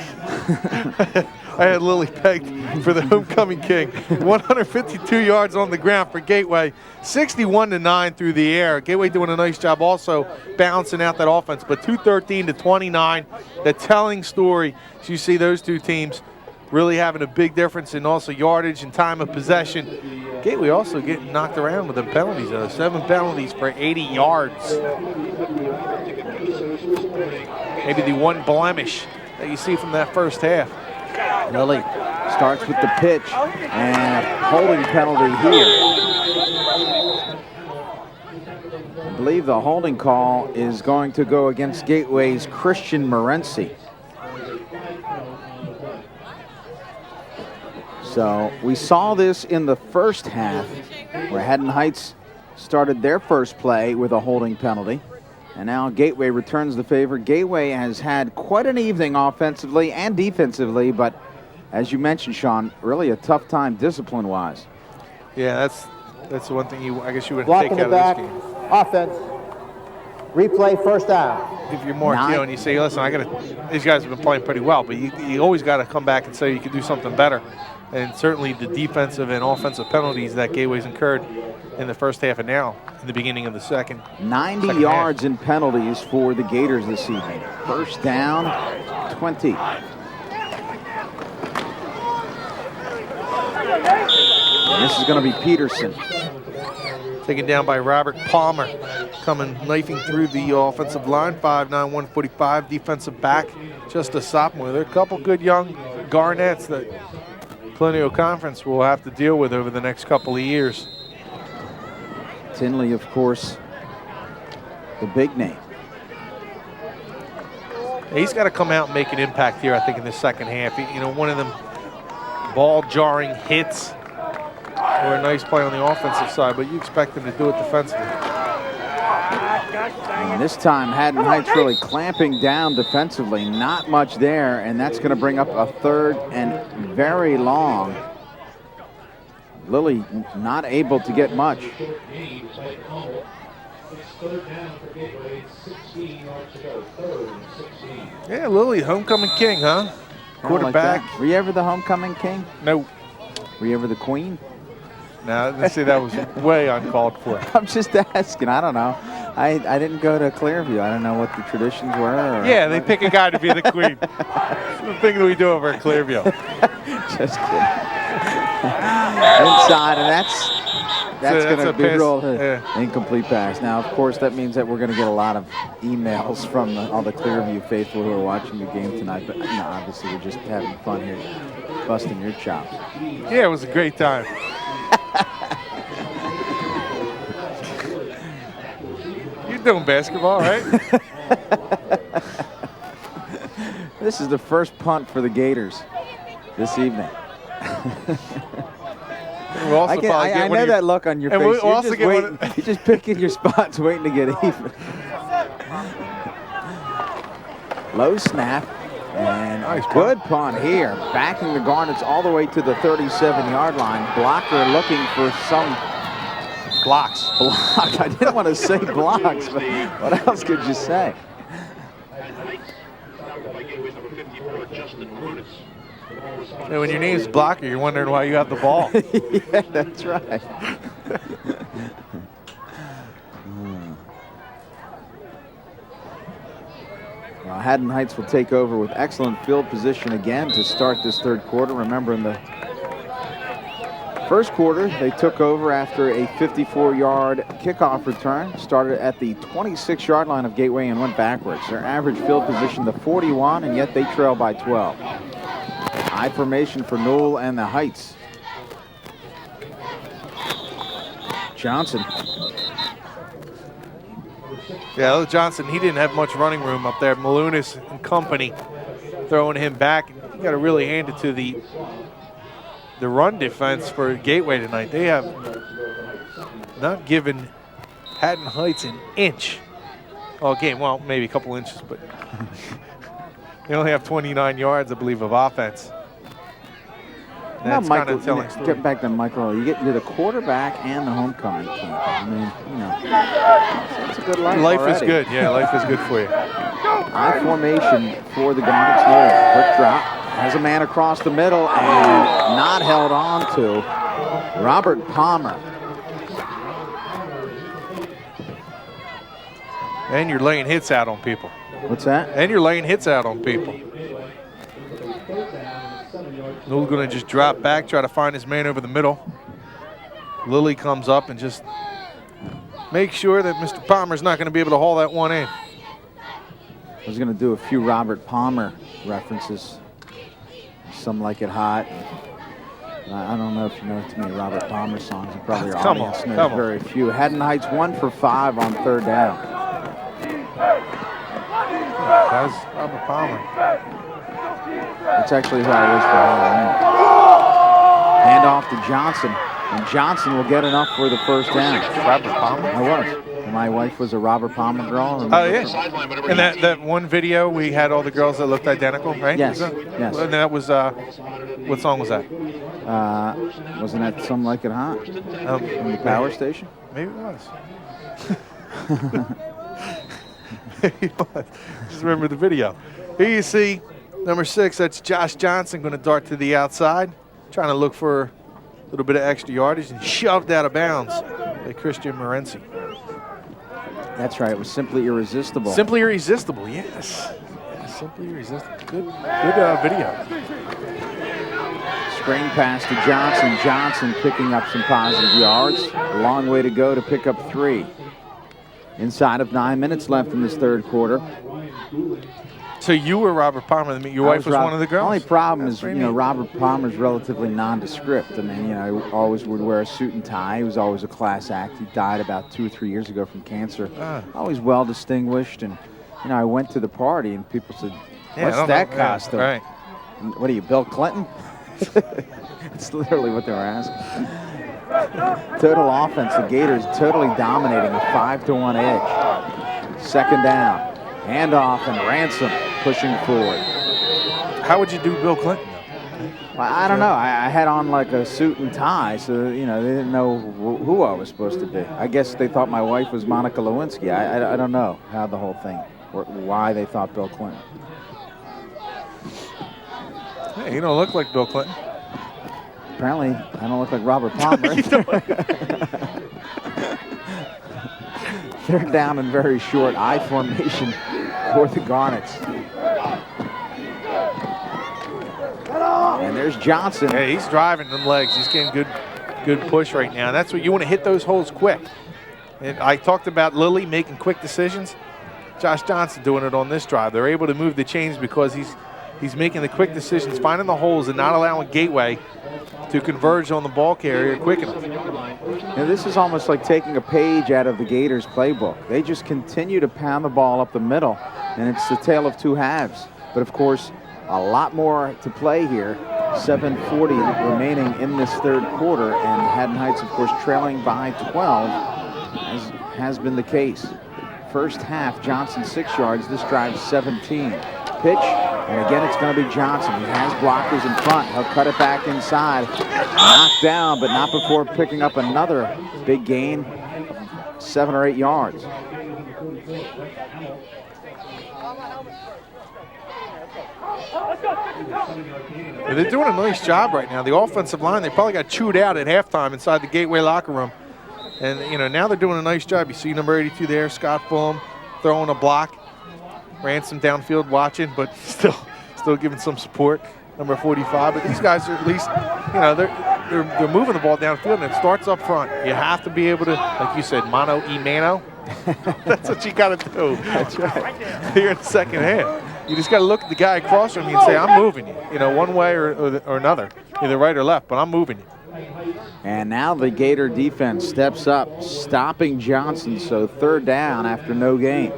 I had Lilly pegged for the homecoming king. 152 yards on the ground for Gateway. 61-9 through the air. Gateway doing a nice job also balancing out that offense. But 213-29, the telling story. So you see those two teams really having a big difference in also yardage and time of possession. Gateway also getting knocked around with the penalties, 7 penalties for 80 yards. Maybe the one blemish that you see from that first half. Lilly starts with the pitch and a holding penalty here. I believe the holding call is going to go against Gateway's Christian Morency. So we saw this in the first half where Haddon Heights started their first play with a holding penalty. And now Gateway returns the favor. Gateway has had quite an evening offensively and defensively, but as you mentioned, Shawn, really a tough time discipline-wise. Yeah, that's the one thing I guess you would Blocking take out the of back, this game. offense, replay, first down. If you're more and you say, listen, these guys have been playing pretty well, but you always got to come back and say you can do something better. And certainly the defensive and offensive penalties that Gateway's incurred in the first half and now in the beginning of the second. 90 yards in penalties for the Gators this evening. First down, 20. And this is going to be Peterson. Taken down by Robert Palmer, coming knifing through the offensive line, 5'9", 145, defensive back, just a sophomore. There are a couple good young Garnets that Colonial Conference will have to deal with over the next couple of years. Tinley, of course, the big name. He's got to come out and make an impact here, I think, in the second half. You know, one of them ball-jarring hits or a nice play on the offensive side, but you expect them to do it defensively. And this time, Haddon Heights really clamping down defensively. Not much there, and that's going to bring up a 3rd and very long. Lily not able to get much. Yeah, Lily, homecoming king, huh? Quarterback. Like, were you ever the homecoming king? No. Were you ever the queen? No, let's see, that was way uncalled for. I'm just asking. I don't know. I didn't go to Clearview. I don't know what the traditions were. Or yeah, they pick a guy to be the queen. It's the thing that we do over at Clearview. Just kidding. Inside, and that's going to be real incomplete pass. Now, of course, that means that we're going to get a lot of emails from all the Clearview faithful who are watching the game tonight. But obviously, we're just having fun here, busting your chops. Yeah, it was a great time. You're doing basketball, right? This is the first punt for the Gators this evening. I know that look on your face. You're just picking your spots, waiting to get even. Low snap, and a good punt here. Backing the Garnets all the way to the 37-yard line. Blocker looking for some blocks. I didn't want to say blocks, but what else could you say? And when your name's Blocker, you're wondering why you have the ball. Yeah, that's right. Well, Haddon Heights will take over with excellent field position again to start this 3rd quarter. Remember, in the 1st quarter, they took over after a 54-yard kickoff return. Started at the 26-yard line of Gateway and went backwards. Their average field position, the 41, and yet they trail by 12. High formation for Newell and the Heights. Johnson. Yeah, Johnson, he didn't have much running room up there. Malunas and company throwing him back. You got to really hand it to the run defense for Gateway tonight. They have not given Haddon Heights an inch all game. Well, maybe a couple inches, but they only have 29 yards, I believe, of offense. That's kind of telling story. Get back to Michael. You get the quarterback and the homecoming team. I mean, it's a good life. Life already. is good. Yeah, life is good for you. High formation for the Garnets here. Quick drop. Has a man across the middle and not held on to. Robert Palmer. And you're laying hits out on people. What's that? And you're laying hits out on people. Newell's going to just drop back, try to find his man over the middle. Lily comes up and just make sure that Mr. Palmer's not going to be able to haul that one in. I was going to do a few Robert Palmer references. Some Like It Hot. I don't know if you know too many Robert Palmer songs. And probably your audience knows very few. Haddon Heights 1 for 5 on 3rd down. That's Robert Palmer. That's actually who I was for Halloween. Hand off to Johnson, and Johnson will get enough for the 1st down. Robert Palmer? I was. My wife was a Robert Palmer girl. Oh, yeah. And that one video, we had all the girls that looked identical, right? Yes. Yes. And that was, what song was that? Wasn't that Some Like It Hot? From the power station? Maybe it was. Maybe it was. Just remember the video. Here you see number 6, that's Josh Johnson, going to dart to the outside, trying to look for a little bit of extra yardage, and shoved out of bounds by Christian Morency. That's right. It was Simply Irresistible. Simply Irresistible, yes. Simply Irresistible. Good video. Screen pass to Johnson. Johnson picking up some positive yards. A long way to go to pick up 3. Inside of 9 minutes left in this 3rd quarter. So you were Robert Palmer. Your wife was one of the girls? The only problem is, Robert Palmer's relatively nondescript. I mean, he always would wear a suit and tie. He was always a class act. He died about 2 or 3 years ago from cancer. Always well distinguished. And, I went to the party and people said, what's that costume? Right. What are you, Bill Clinton? It's literally what they were asking. Total offense, the Gators totally dominating a 5-1 edge. Second down, handoff, and Ransom pushing forward. How would you do Bill Clinton? Well, I don't know. I had on like a suit and tie, so they didn't know who I was supposed to be. I guess they thought my wife was Monica Lewinsky. I don't know how the whole thing, why they thought Bill Clinton. Hey, you don't look like Bill Clinton. Apparently, I don't look like Robert Palmer. Third down and very short I formation for the Garnets. And there's Johnson. Hey, he's driving them legs. He's getting good push right now. That's what you want to hit those holes quick. And I talked about Lilly making quick decisions. Josh Johnson doing it on this drive. They're able to move the chains because he's making the quick decisions, finding the holes and not allowing Gateway to converge on the ball carrier quick enough. Now, this is almost like taking a page out of the Gators playbook. They just continue to pound the ball up the middle, and it's the tale of two halves. But of course, a lot more to play here. 7:40 remaining in this third quarter, and Haddon Heights, of course, trailing by 12, as has been the case. First half, Johnson 6 yards. This drive 17. Pitch, and again it's going to be Johnson. He has blockers in front. He'll cut it back inside. Knocked down, but not before picking up another big gain, 7 or 8 yards. They're doing a nice job right now. The offensive line, they probably got chewed out at halftime inside the Gateway locker room. And, now they're doing a nice job. You see number 82 there, Scott Fulham, throwing a block. Ransom downfield watching, but still giving some support. Number 45. But these guys are at least, they're moving the ball downfield, and it starts up front. You have to be able to, like you said, mano y mano. That's what you got to do. That's right. Here in the second half. You just got to look at the guy across from you and say, I'm moving you, one way or another, either right or left, but I'm moving you. And now the Gator defense steps up, stopping Johnson, so third down after no gain.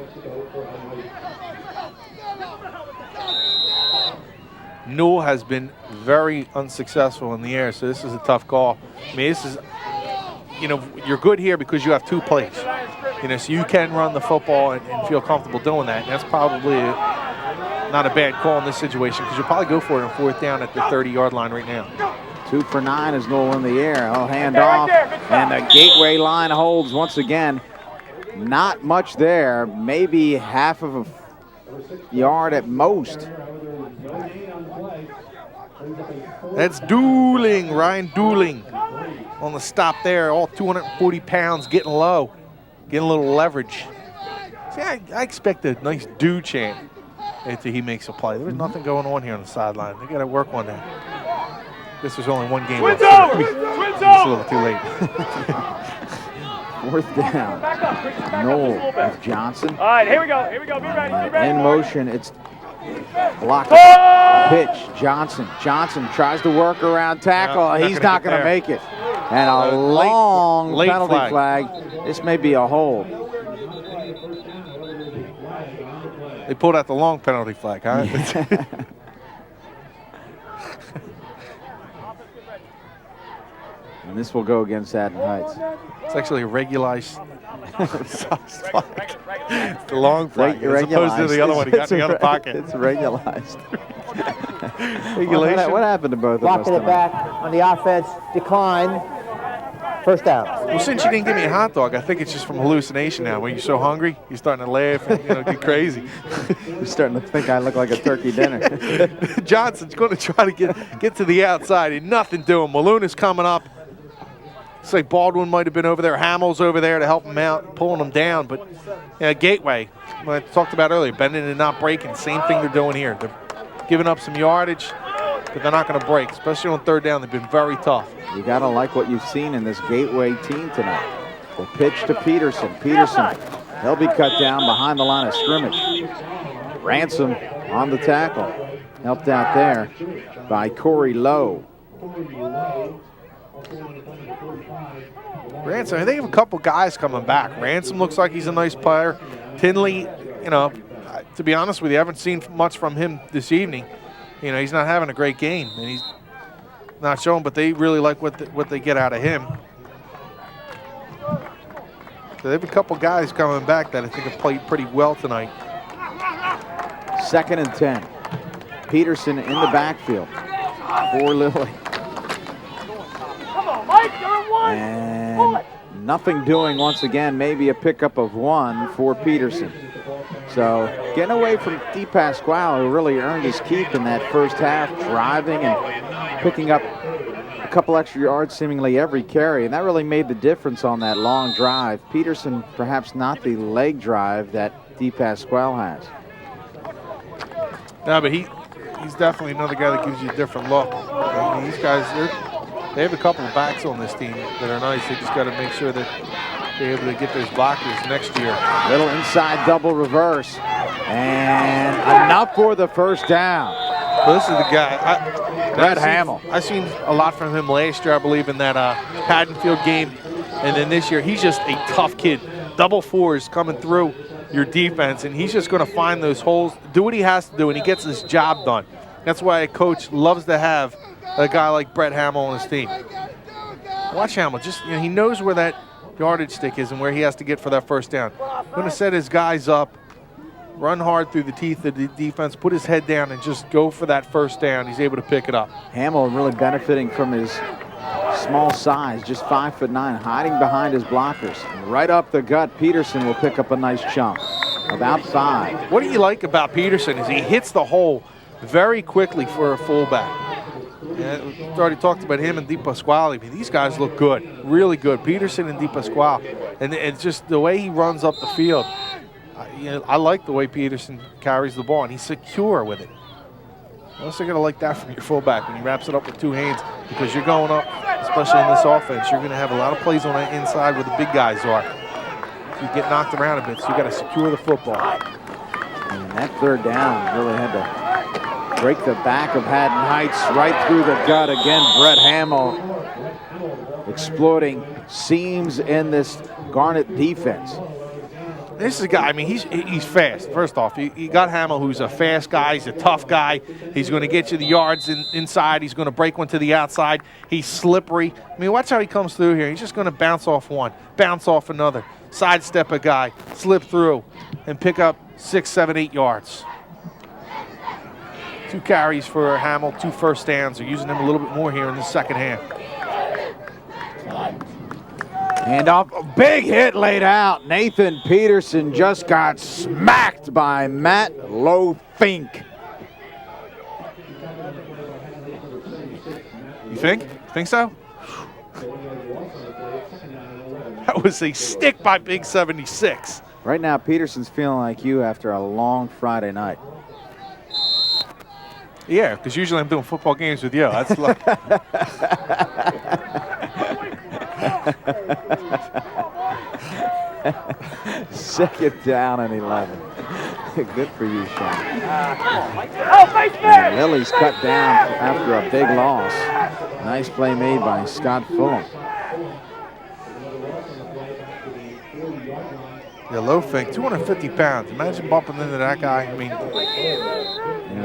Newell has been very unsuccessful in the air, so this is a tough call. I mean, this is, you're good here because you have two plays. So you can run the football and feel comfortable doing that. And that's probably not a bad call in this situation because you'll probably go for it on fourth down at the 30-yard line right now. 2 for 9 is Newell in the air. Oh, hand off, and the Gateway line holds once again. Not much there, maybe half of a yard at most. That's Dooling, Ryan Dooling on the stop there. All 240 pounds, getting low, getting a little leverage. See, I expect a nice do chant after he makes a play. There's nothing going on here on the sideline. They got to work on that. This was only one game left. It's a little too late. Fourth down. Newell with Johnson. All right, here we go. Be ready. In motion, it's blocked. Pitch, Johnson. Johnson tries to work around tackle. He's not going to make it. And a long late penalty flag. This may be a hold. They pulled out the long penalty flag, huh? Yeah. And this will go against Haddon Heights. It's actually a regularized flag. It's the long flag, as opposed to the other one he got in the other pocket. It's regularized. Regulation. What happened to both Blocking of us it back on the offense, decline. First down. Well, since you didn't give me a hot dog, I think it's just from hallucination now. When you're so hungry, you're starting to laugh and get crazy. You're starting to think I look like a turkey dinner. Johnson's going to try to get to the outside. And nothing doing. Malone is coming up. Looks like Baldwin might have been over there. Hamill's over there to help him out, pulling him down. But Gateway, what I talked about earlier, bending and not breaking. Same thing they're doing here. They're giving up some yardage, but they're not going to break, especially on third down. They've been very tough. You got to like what you've seen in this Gateway team tonight. The pitch to Peterson. Peterson, he'll be cut down behind the line of scrimmage. Ransom on the tackle. Helped out there by Corey Lowe. Ransom, they have a couple guys coming back. Ransom looks like he's a nice player. Tinley, to be honest with you, I haven't seen much from him this evening. He's not having a great game, and he's not showing, but they really like what they get out of him. So they have a couple guys coming back that I think have played pretty well tonight. 2nd and 10. Peterson in the backfield for Lilly. Come on, Mike, you're in one. And nothing doing once again, maybe a pickup of 1 for Peterson. So getting away from DePasquale, who really earned his keep in that first half, driving and picking up a couple extra yards seemingly every carry, and that really made the difference on that long drive. Peterson perhaps not the leg drive that DePasquale has. No, but he's definitely another guy that gives you a different look. I mean, these guys, they have a couple of backs on this team that are nice. They just got to make sure that they're able to get those blockers next year. Little inside double reverse, and enough for the first down. Well, this is the guy. Brett Hamill. I've seen a lot from him last year, I believe, in that Haddonfield game. And then this year, he's just a tough kid. Double fours coming through your defense, and he's just going to find those holes, do what he has to do, and he gets his job done. That's why a coach loves to have a guy like Brett Hamill on his team. Watch Hamill. Just, he knows where that yardage stick is and where he has to get for that first down. Going to set his guys up, run hard through the teeth of the defense, put his head down, and just go for that first down. He's able to pick it up. Hamill really benefiting from his small size, just 5'9", hiding behind his blockers. And right up the gut, Peterson will pick up a nice chunk, about 5. What do you like about Peterson is he hits the hole very quickly for a fullback. Yeah, we already talked about him and DePasquale. I mean, these guys look good, really good. Peterson and DePasquale, and it's just the way he runs up the field. I like the way Peterson carries the ball, and he's secure with it. You also got to like that from your fullback when he wraps it up with 2 hands, because you're going up, especially in this offense. You're going to have a lot of plays on that inside where the big guys are. You get knocked around a bit, so you got to secure the football. And that third down really had to break the back of Haddon Heights right through the gut again. Brett Hamill exploiting seams in this Garnet defense. This is a guy, I mean, he's fast. First off, you got Hamill, who's a fast guy. He's a tough guy. He's going to get you the yards inside. He's going to break one to the outside. He's slippery. I mean, watch how he comes through here. He's just going to bounce off one, bounce off another, sidestep a guy, slip through, and pick up 6, 7, 8 yards. 2 carries for Hamill, 2 first downs. They're using him a little bit more here in the second half. And off, a big hit laid out. Nathan Peterson just got smacked by Matt Lofink. You think? Think so? That was a stick by Big 76. Right now, Peterson's feeling like you after a long Friday night. Yeah, because usually I'm doing football games with you. That's like Second down and 11. Good for you, Shawn. Oh, Lily's cut down after a big loss. Nice play made by Scott Fulham. Yeah, Lofink, 250 pounds. Imagine bumping into that guy. I mean,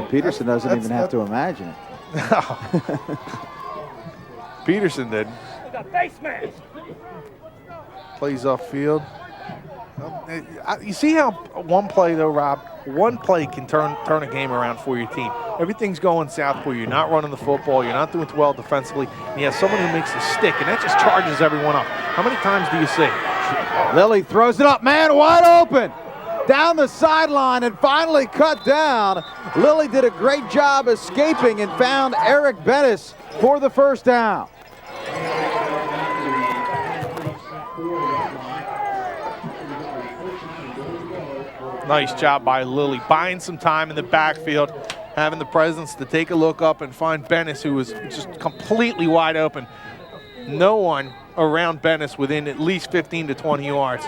Peterson doesn't even have to imagine it. Peterson did. The face man. Plays upfield. You see how one play, though, Rob, one play can turn a game around for your team. Everything's going south for you. You're not running the football. You're not doing well defensively. And you have someone who makes a stick, and that just charges everyone up. How many times do you see? Lily throws it up, man, wide open. Down the sideline and finally cut down. Lily did a great job escaping and found Eric Bettis for the first down. Nice job by Lily, buying some time in the backfield, having the presence to take a look up and find Bennis, who was just completely wide open. No one around Bennis within at least 15 to 20 yards.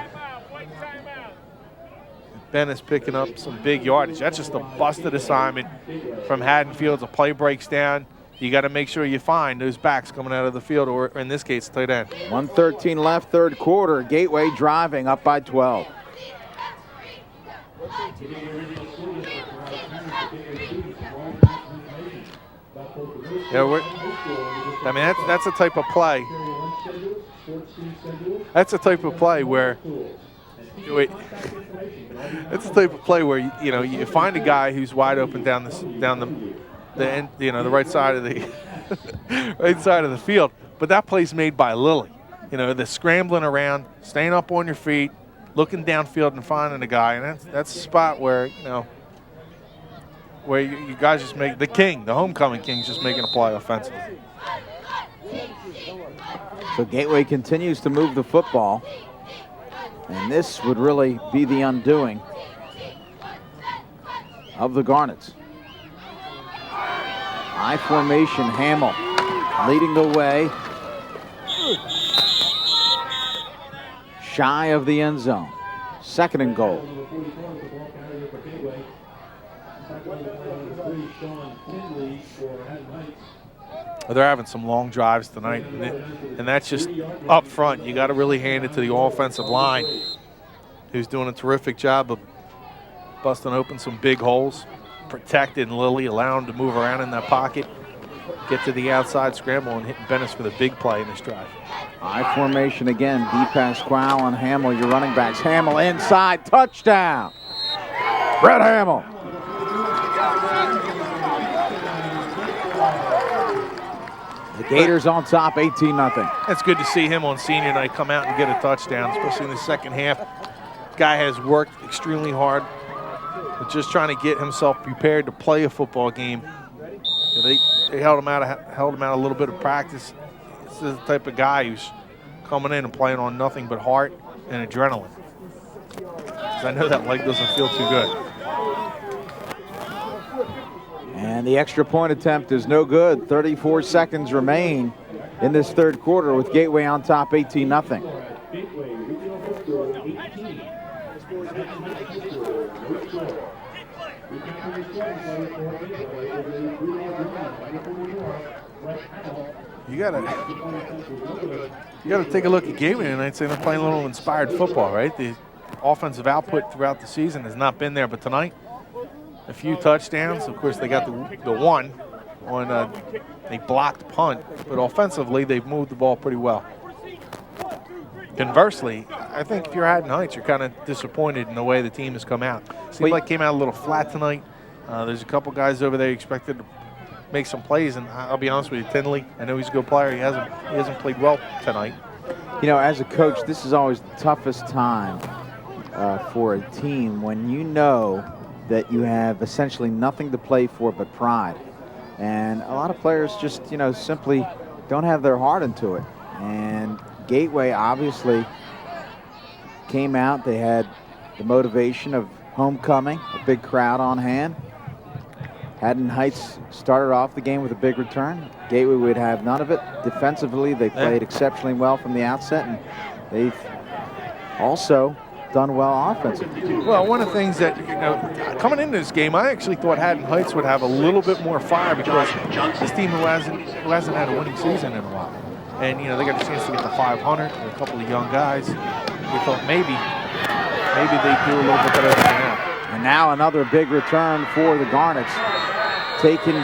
Bennis picking up some big yardage. That's just a busted assignment from Haddonfield. A play breaks down. You got to make sure you find those backs coming out of the field, or in this case, tight end. 1:13 left, third quarter. Gateway driving up by 12. Yeah, I mean, that's a type of play That's a type of play where it's the type of play where you find a guy who's wide open down the end, the right side of the right side of the field. But that play's made by Lily. The scrambling around, staying up on your feet, looking downfield and finding a guy, and that's a spot where where you guys just make the homecoming king's just making a play offensively. So Gateway continues to move the football, and this would really be the undoing of the Garnets. High formation, Hamill leading the way. Shy of the end zone. 2nd and goal. They're having some long drives tonight, and that's just up front. You got to really hand it to the offensive line, who's doing a terrific job of busting open some big holes, protecting Lily, allowing him to move around in that pocket, get to the outside scramble, and hitting Bennis for the big play in this drive. High formation again. D. Pasquale and Hamill, your running backs. Hamill inside, touchdown. Brett Hamill. The Gators on top, 18-0. It's good to see him on senior night come out and get a touchdown, especially in the second half. Guy has worked extremely hard, but just trying to get himself prepared to play a football game. They held him out a little bit of practice. This is the type of guy who's coming in and playing on nothing but heart and adrenaline. Because I know that leg doesn't feel too good. And the extra point attempt is no good. 34 seconds remain in this third quarter with Gateway on top, 18-0. You gotta take a look at Gateway tonight, saying they're playing a little inspired football, right? The offensive output throughout the season has not been there, but tonight, a few touchdowns. Of course, they got the one on a blocked punt, but offensively, they've moved the ball pretty well. Conversely, I think if you're Haddon Heights, you're kind of disappointed in the way the team has come out. Seems like it came out a little flat tonight. There's a couple guys over there expected to make some plays, and I'll be honest with you, Tinley, I know he's a good player. He hasn't played well tonight. As a coach, this is always the toughest time for a team when you know that you have essentially nothing to play for but pride. And a lot of players just, simply don't have their heart into it. And Gateway obviously came out. They had the motivation of homecoming, a big crowd on hand. Haddon Heights started off the game with a big return. Gateway would have none of it. Defensively, they played exceptionally well from the outset, and they've also done well offensively. Well, one of the things that, coming into this game, I actually thought Haddon Heights would have a little bit more fire because this team who hasn't had a winning season in a while. And, they got a chance to get to 500 with a couple of young guys. We thought maybe they'd do a little bit better than they have. And now another big return for the Garnets. Taken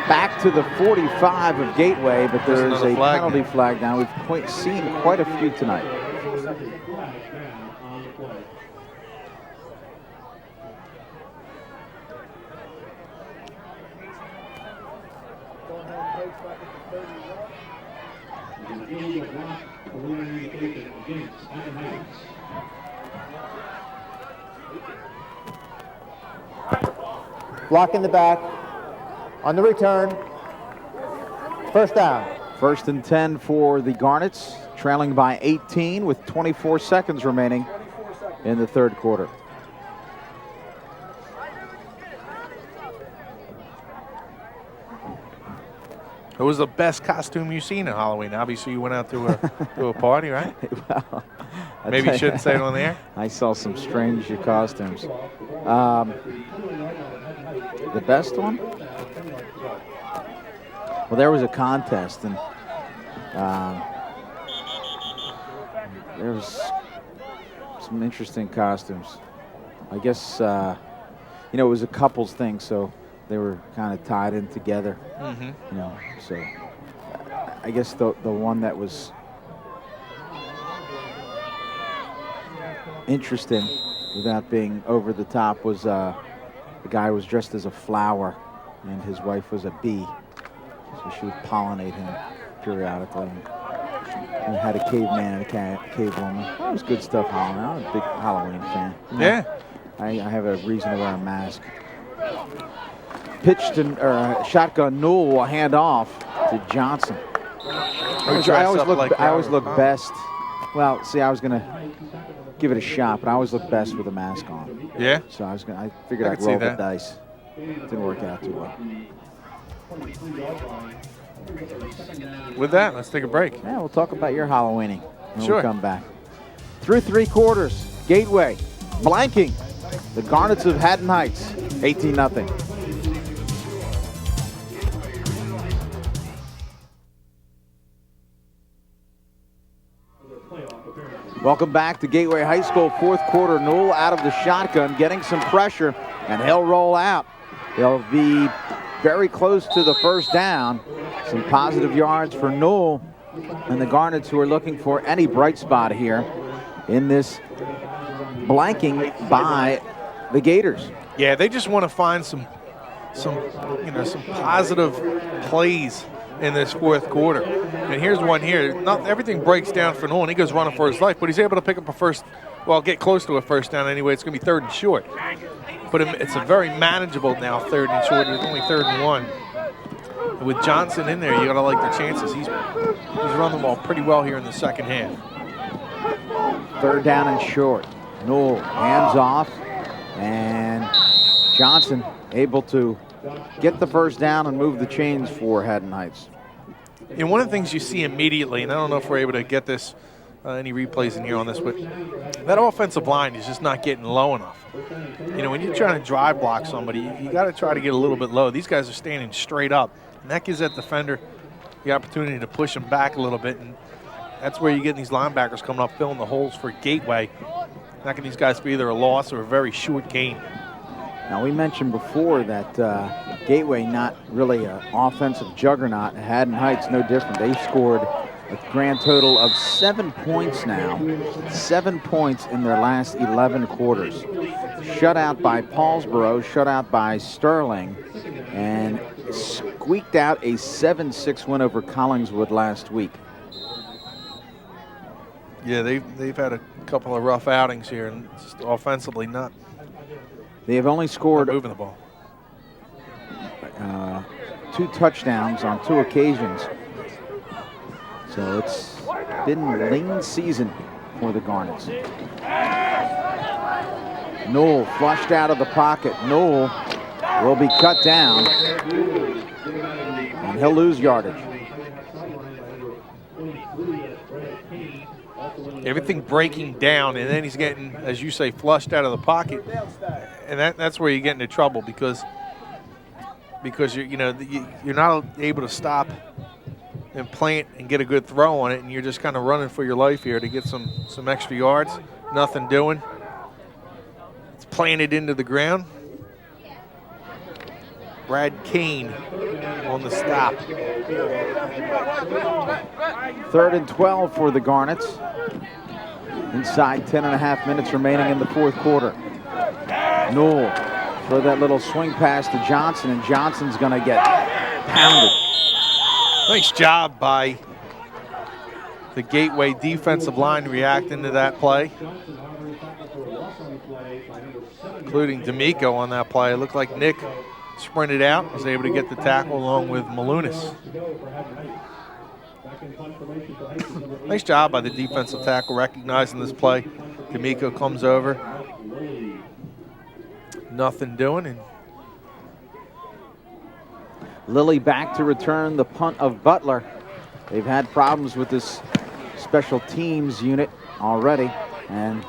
back to the 45 of Gateway, but there is a penalty flag now. We've seen quite a few tonight. Block in the back. On the return, first down. 1st and 10 for the Garnets, trailing by 18 with 24 seconds remaining in the third quarter. What was the best costume you've seen in Halloween? Obviously, you went out to a party, right? Well, maybe you shouldn't say it on the air. I saw some strange costumes. The best one? Well, there was a contest, and there was some interesting costumes. I guess, it was a couples thing, so they were kind of tied in together. Mm-hmm. So I guess the one that was interesting, without being over the top, was the guy was dressed as a flower, and his wife was a bee, so she would pollinate him periodically. And had a caveman and a cave woman. That was good stuff, Halloween. I'm a big Halloween fan. Yeah. I have a reason to wear a mask. Pitched shotgun. Newell will hand off to Johnson. I always look best. Well, see, I was gonna give it a shot, but I always look best with a mask on. Yeah. So I figured I'd roll the dice. Didn't work out too well. With that, let's take a break. Yeah, we'll talk about your Halloweening when Sure. we come back. Through 3 quarters, Gateway blanking the Garnets of Haddon Heights, 18-0. Welcome back to Gateway High School. 4th quarter, Newell out of the shotgun, getting some pressure, and he'll roll out. He'll be very close to the first down. Some positive yards for Newell and the Garnets, who are looking for any bright spot here in this blanking by the Gators. Yeah, they just want to find some positive plays in this 4th quarter. And here's one here. Not everything breaks down for Newell, and he goes running for his life, but he's able to pick up get close to a first down anyway. It's going to be 3rd and short. But it's a very manageable now 3rd and short. It's only 3rd and 1. And with Johnson in there, you got to like their chances. He's run the ball pretty well here in the second half. 3rd down and short. Newell hands off, and Johnson able to get the first down and move the chains for Haddon Heights. And one of the things you see immediately, and I don't know if we're able to get this, any replays in here on this, but that offensive line is just not getting low enough. You know, when you're trying to drive block somebody, you got to try to get a little bit low. These guys are standing straight up, and that gives that defender the opportunity to push them back a little bit, and that's where you get these linebackers coming up, filling the holes for Gateway, knocking these guys for either a loss or a very short gain. Now, we mentioned before that Gateway not really an offensive juggernaut. Haddon Heights no different. They've scored a grand total of 7 points now. 7 points in their last 11 quarters. Shut out by Paulsboro, shut out by Sterling, and squeaked out a 7-6 win over Collingswood last week. Yeah, they've had a couple of rough outings here, and just offensively not. They have only scored moving the ball. 2 touchdowns on 2 occasions. So it's been a lean season for the Garnets. Newell flushed out of the pocket. Newell will be cut down, and he'll lose yardage. Everything breaking down, and then he's getting, as you say, flushed out of the pocket, and that's where you get into trouble because you're not able to stop and plant and get a good throw on it, and you're just kind of running for your life here to get some extra yards. Nothing doing. It's planted into the ground. Brad Kane on the stop. 3rd and 12 for the Garnets. Inside 10.5 minutes remaining in the 4th quarter. Newell throw that little swing pass to Johnson, and Johnson's going to get pounded. Nice job by the Gateway defensive line reacting to that play, including D'Amico on that play. It looked like Nick sprinted out, was able to get the tackle along with Malunas. Nice job by the defensive tackle recognizing this play. D'Amico comes over. Nothing doing. And Lilly back to return the punt of Butler. They've had problems with this special teams unit already. And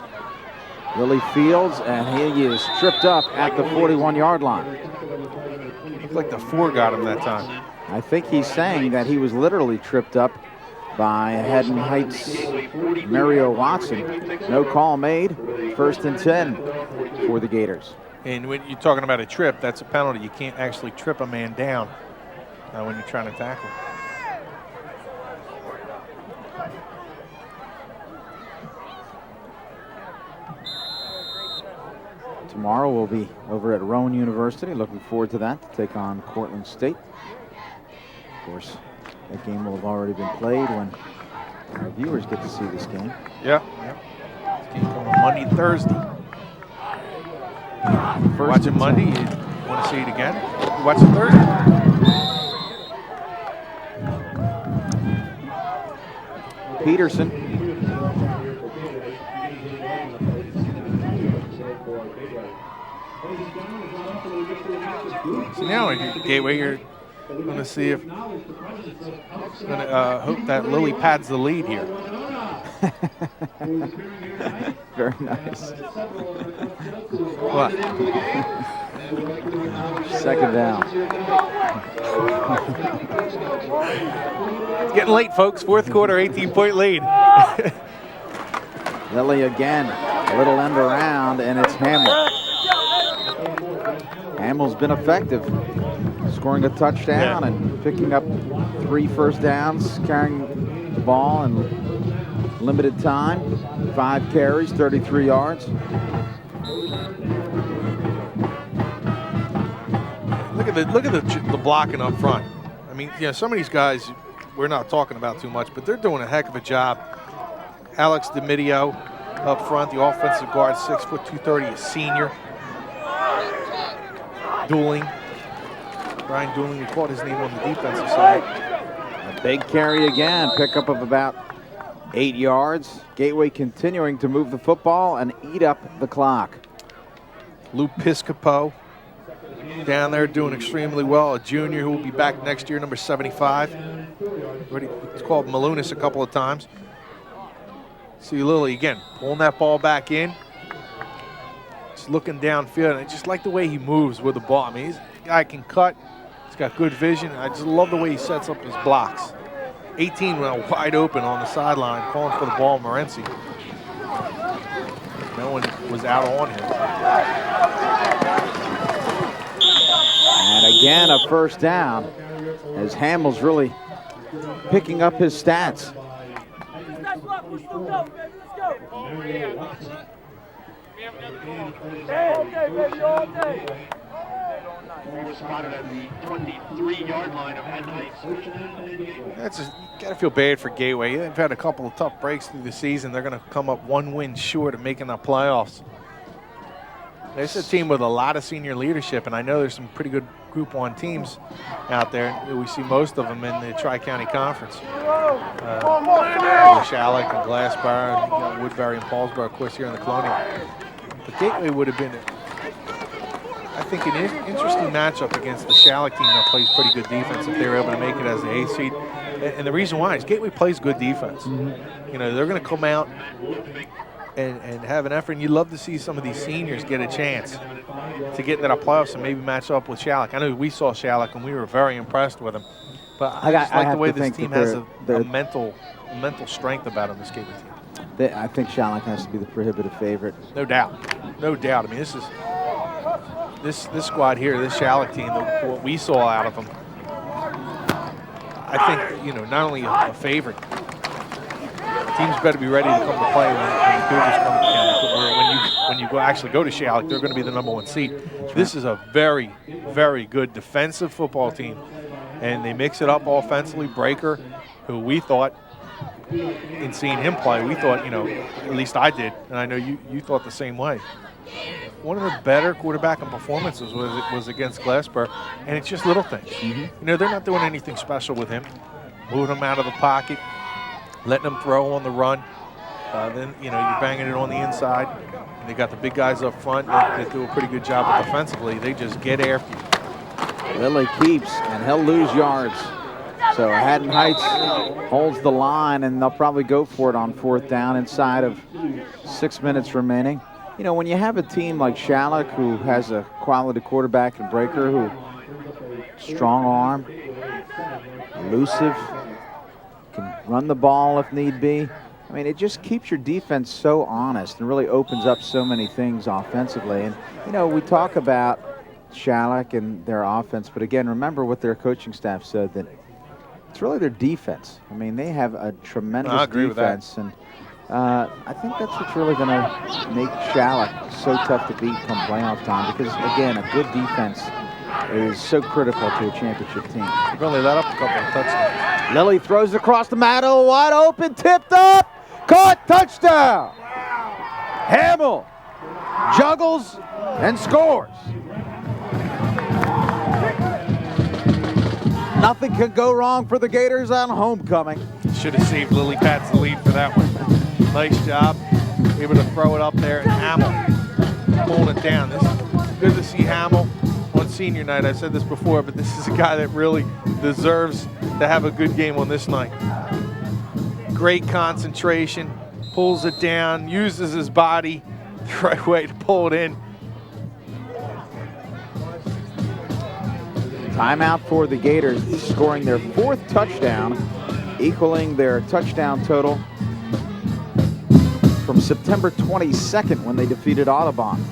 Lilly fields, and he is tripped up at the 41-yard line. Looked like the 4 got him that time. I think he's saying that he was literally tripped up by Haddon Heights' Mario Watson. No call made. 1st and 10 for the Gators. And when you're talking about a trip, that's a penalty. You can't actually trip a man down when you're trying to tackle. Tomorrow we'll be over at Rowan University. Looking forward to that, to take on Cortland State. Of course, that game will have already been played when our viewers get to see this game. Yeah. This game coming Monday, Thursday. Watch it Monday, you want to see it again? Watch it Thursday. Peterson. So now at Gateway, you're going to see if hope that Lily pads the lead here. Very nice. What? Second down. It's getting late, folks. Fourth quarter, 18-point lead. Lily again, a little end around, and it's Hamill. Hamill's been effective, scoring a touchdown and picking up 3 first downs, carrying the ball in limited time. 5 carries, 33 yards. Look at the blocking up front. I mean, some of these guys we're not talking about too much, but they're doing a heck of a job. Alex DiMidio up front, the offensive guard, 6 foot 230, a senior. Brian Dooling, we caught his name on the defensive side. A big carry again, pickup of about 8 yards. Gateway continuing to move the football and eat up the clock. Lou Piscopo down there doing extremely well, a junior who will be back next year, number 75. It's called Malunas a couple of times. See Lily again, pulling that ball back in. Just looking downfield, and I just like the way he moves with the ball. I mean, he's a guy can cut. He's got good vision. I just love the way he sets up his blocks. 18 went wide open on the sideline, calling for the ball, Morency. No one was out on him. And again, a first down, as Hamill's really picking up his stats. We were spotted at the 23-yard line of Haddon Heights. That's just, you got to feel bad for Gateway. They've had a couple of tough breaks through the season. They're going to come up 1 win short of making the playoffs. It's a team with a lot of senior leadership, and I know there's some pretty good Group 1 teams out there. We see most of them in the Tri-County Conference. Shalleck and Glassboro, and Woodbury and Paulsboro, of course, here in the Colonial. But Gateway would have been, I think, an interesting matchup against the Shalleck team that plays pretty good defense if they were able to make it as the 8th seed. And the reason why is Gateway plays good defense. You know, they're going to come out and have an effort, and you'd love to see some of these seniors get a chance to get into the playoffs and maybe match up with Shalleck. I know we saw Shalleck and we were very impressed with him, but I just like the way this team has a mental mental strength about him, this Gateway team. I think Shawn has to be the prohibitive favorite. No doubt. No doubt. I mean, this is this squad here, this Shalleck team, what we saw out of them, I think, you know, not only a favorite, teams better be ready to come to play when the Cougars come to town. When you actually go to Shalleck, they're going to be the #1 seed. This is a very, very good defensive football team, and they mix it up offensively. Breaker, who we thought, in seeing him play, we thought, you know, at least I did, and I know you thought the same way. One of the better quarterbacking performances was against Glassboro, and it's just little things. You know, they're not doing anything special with him, moving him out of the pocket, letting him throw on the run. Then, you know, you're banging it on the inside. And they got the big guys up front that do a pretty good job defensively. They just get after you. Lily keeps, and he'll lose yards. So Haddon Heights holds the line, and they'll probably go for it on 4th down inside of 6 minutes remaining. You know, when you have a team like Shalleck, who has a quality quarterback and Breaker, who strong arm, elusive, can run the ball if need be. I mean, it just keeps your defense so honest and really opens up so many things offensively. And, you know, we talk about Shalleck and their offense, but again, remember what their coaching staff said, that it's really their defense. I mean, they have a tremendous defense, and I think that's what's really going to make Shallock so tough to beat come playoff time, because, again, a good defense is so critical to a championship team. They've only let up a couple of touchdowns. Lilly throws across the middle, wide open, tipped up, caught, touchdown! Hamill juggles and scores. Nothing can go wrong for the Gators on homecoming. Should have saved Lily Pat's the lead for that one. Nice job. Able to throw it up there. And Hamill pulling it down. This is good to see Hamill on senior night. I said this before, but this is a guy that really deserves to have a good game on this night. Great concentration. Pulls it down. Uses his body the right way to pull it in. Timeout for the Gators, scoring their 4th touchdown, equaling their touchdown total from September 22nd when they defeated Audubon.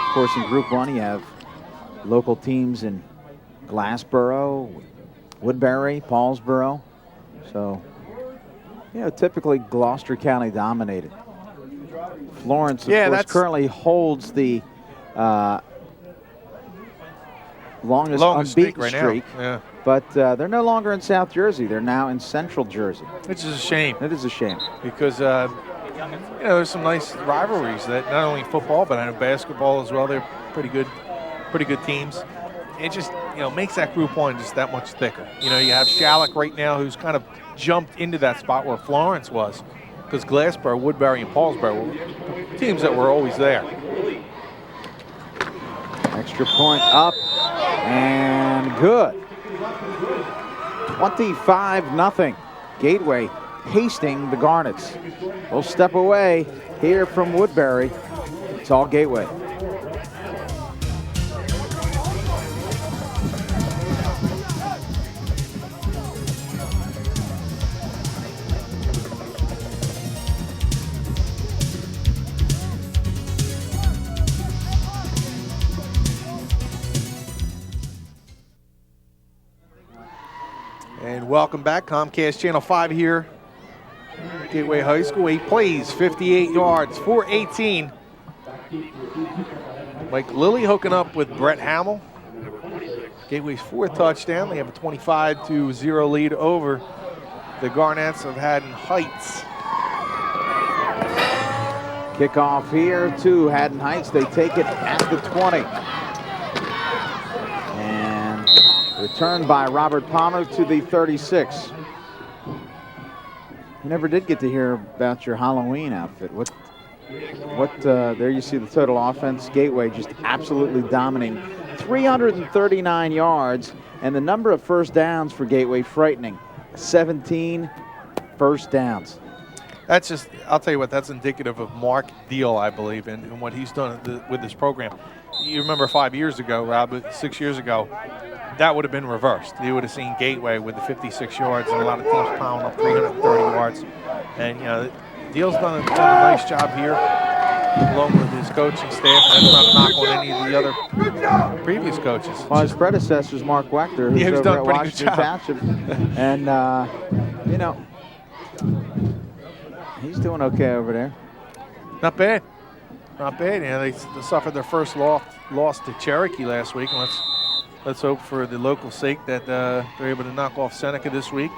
Of course, in Group 1, you have local teams in Glassboro, Woodbury, Paulsboro. So, typically Gloucester County dominated. Florence, of course, currently holds the longest unbeaten right streak. Yeah. But they're no longer in South Jersey. They're now in Central Jersey. Which is a shame. It is a shame. Because, there's some nice rivalries that not only football, but I know basketball as well. They're pretty good teams. It just, makes that Group 1 just that much thicker. You have Shallock right now, who's kind of jumped into that spot where Florence was. Because Glassboro, Woodbury, and Paulsboro were teams that were always there. Extra point up and good. 25-0. Gateway pasting the Garnets. We'll step away here from Woodbury. It's all Gateway. And welcome back, Comcast Channel 5 here. Gateway High School, 8 plays, 58 yards, 418. Mike Lilly hooking up with Brett Hamill. Gateway's 4th touchdown. They have a 25-0 lead over the Garnets of Haddon Heights. Kickoff here to Haddon Heights. They take it at the 20. Returned by Robert Palmer to the 36. You never did get to hear about your Halloween outfit. There you see the total offense. Gateway just absolutely dominating. 339 yards, and the number of first downs for Gateway frightening. 17 first downs. That's just, I'll tell you what, that's indicative of Mark Deal, I believe, and what he's done with this program. You remember 5 years ago, Rob, 6 years ago, that would have been reversed. You would have seen Gateway with the 56 yards and a lot of teams pounding up 330 yards. And, Deal's done a nice job here, along with his coaching staff. That's not a knock on any of the other previous coaches. Well, his predecessor's Mark Wechter, who's he's over done at a pretty Washington good job. Township. And, he's doing okay over there. Not bad. Not bad. They suffered their first loss to Cherokee last week. And let's hope for the local sake that they're able to knock off Seneca this week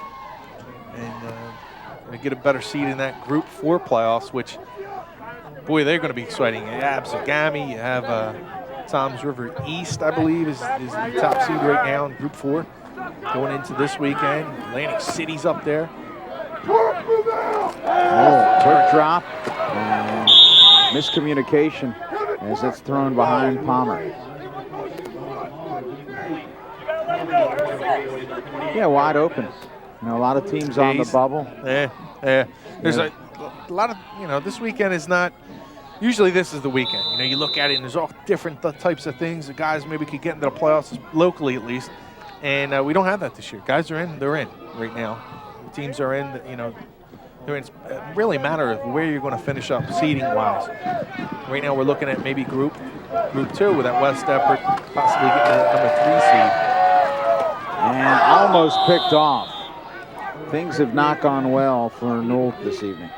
and get a better seed in that Group 4 playoffs, which, boy, they're going to be exciting. You have Sagami, you have Toms River East, I believe, is the top seed right now in Group 4 going into this weekend. Atlantic City's up there. Oh, quick drop and miscommunication as it's thrown behind Palmer. Yeah, wide open. A lot of teams on the bubble. Yeah. There's a lot of, this weekend is not, usually this is the weekend. You look at it and there's all different types of things. The guys maybe could get into the playoffs locally at least. And we don't have that this year. Guys are in, they're in right now. The teams are in, they're in. It's really a matter of where you're going to finish up seeding-wise. Right now we're looking at maybe Group 2 with that West Effort possibly getting the number 3 seed. And almost picked off. Things have not gone well for Newell this evening.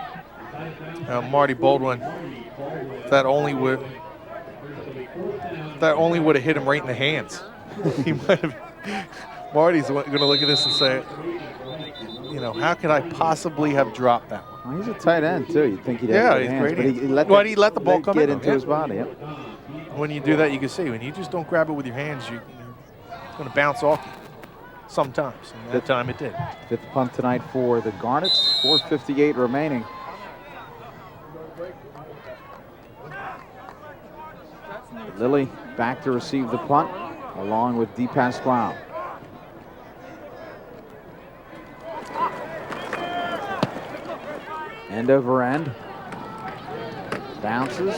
Marty Baldwin, that only would have hit him right in the hands. He might have. Marty's going to look at this and say, you know, how could I possibly have dropped that one? Well, he's a tight end too. You'd think he'd have good he's hands, great. but he let the ball come get in, into his body. Yep. When you do that, you can see when you just don't grab it with your hands, it's going to bounce off you. Sometimes, and that time it did. 5th punt tonight for the Garnets. 4:58 remaining. Lilly back to receive the punt, along with DePasquale. End over end. Bounces.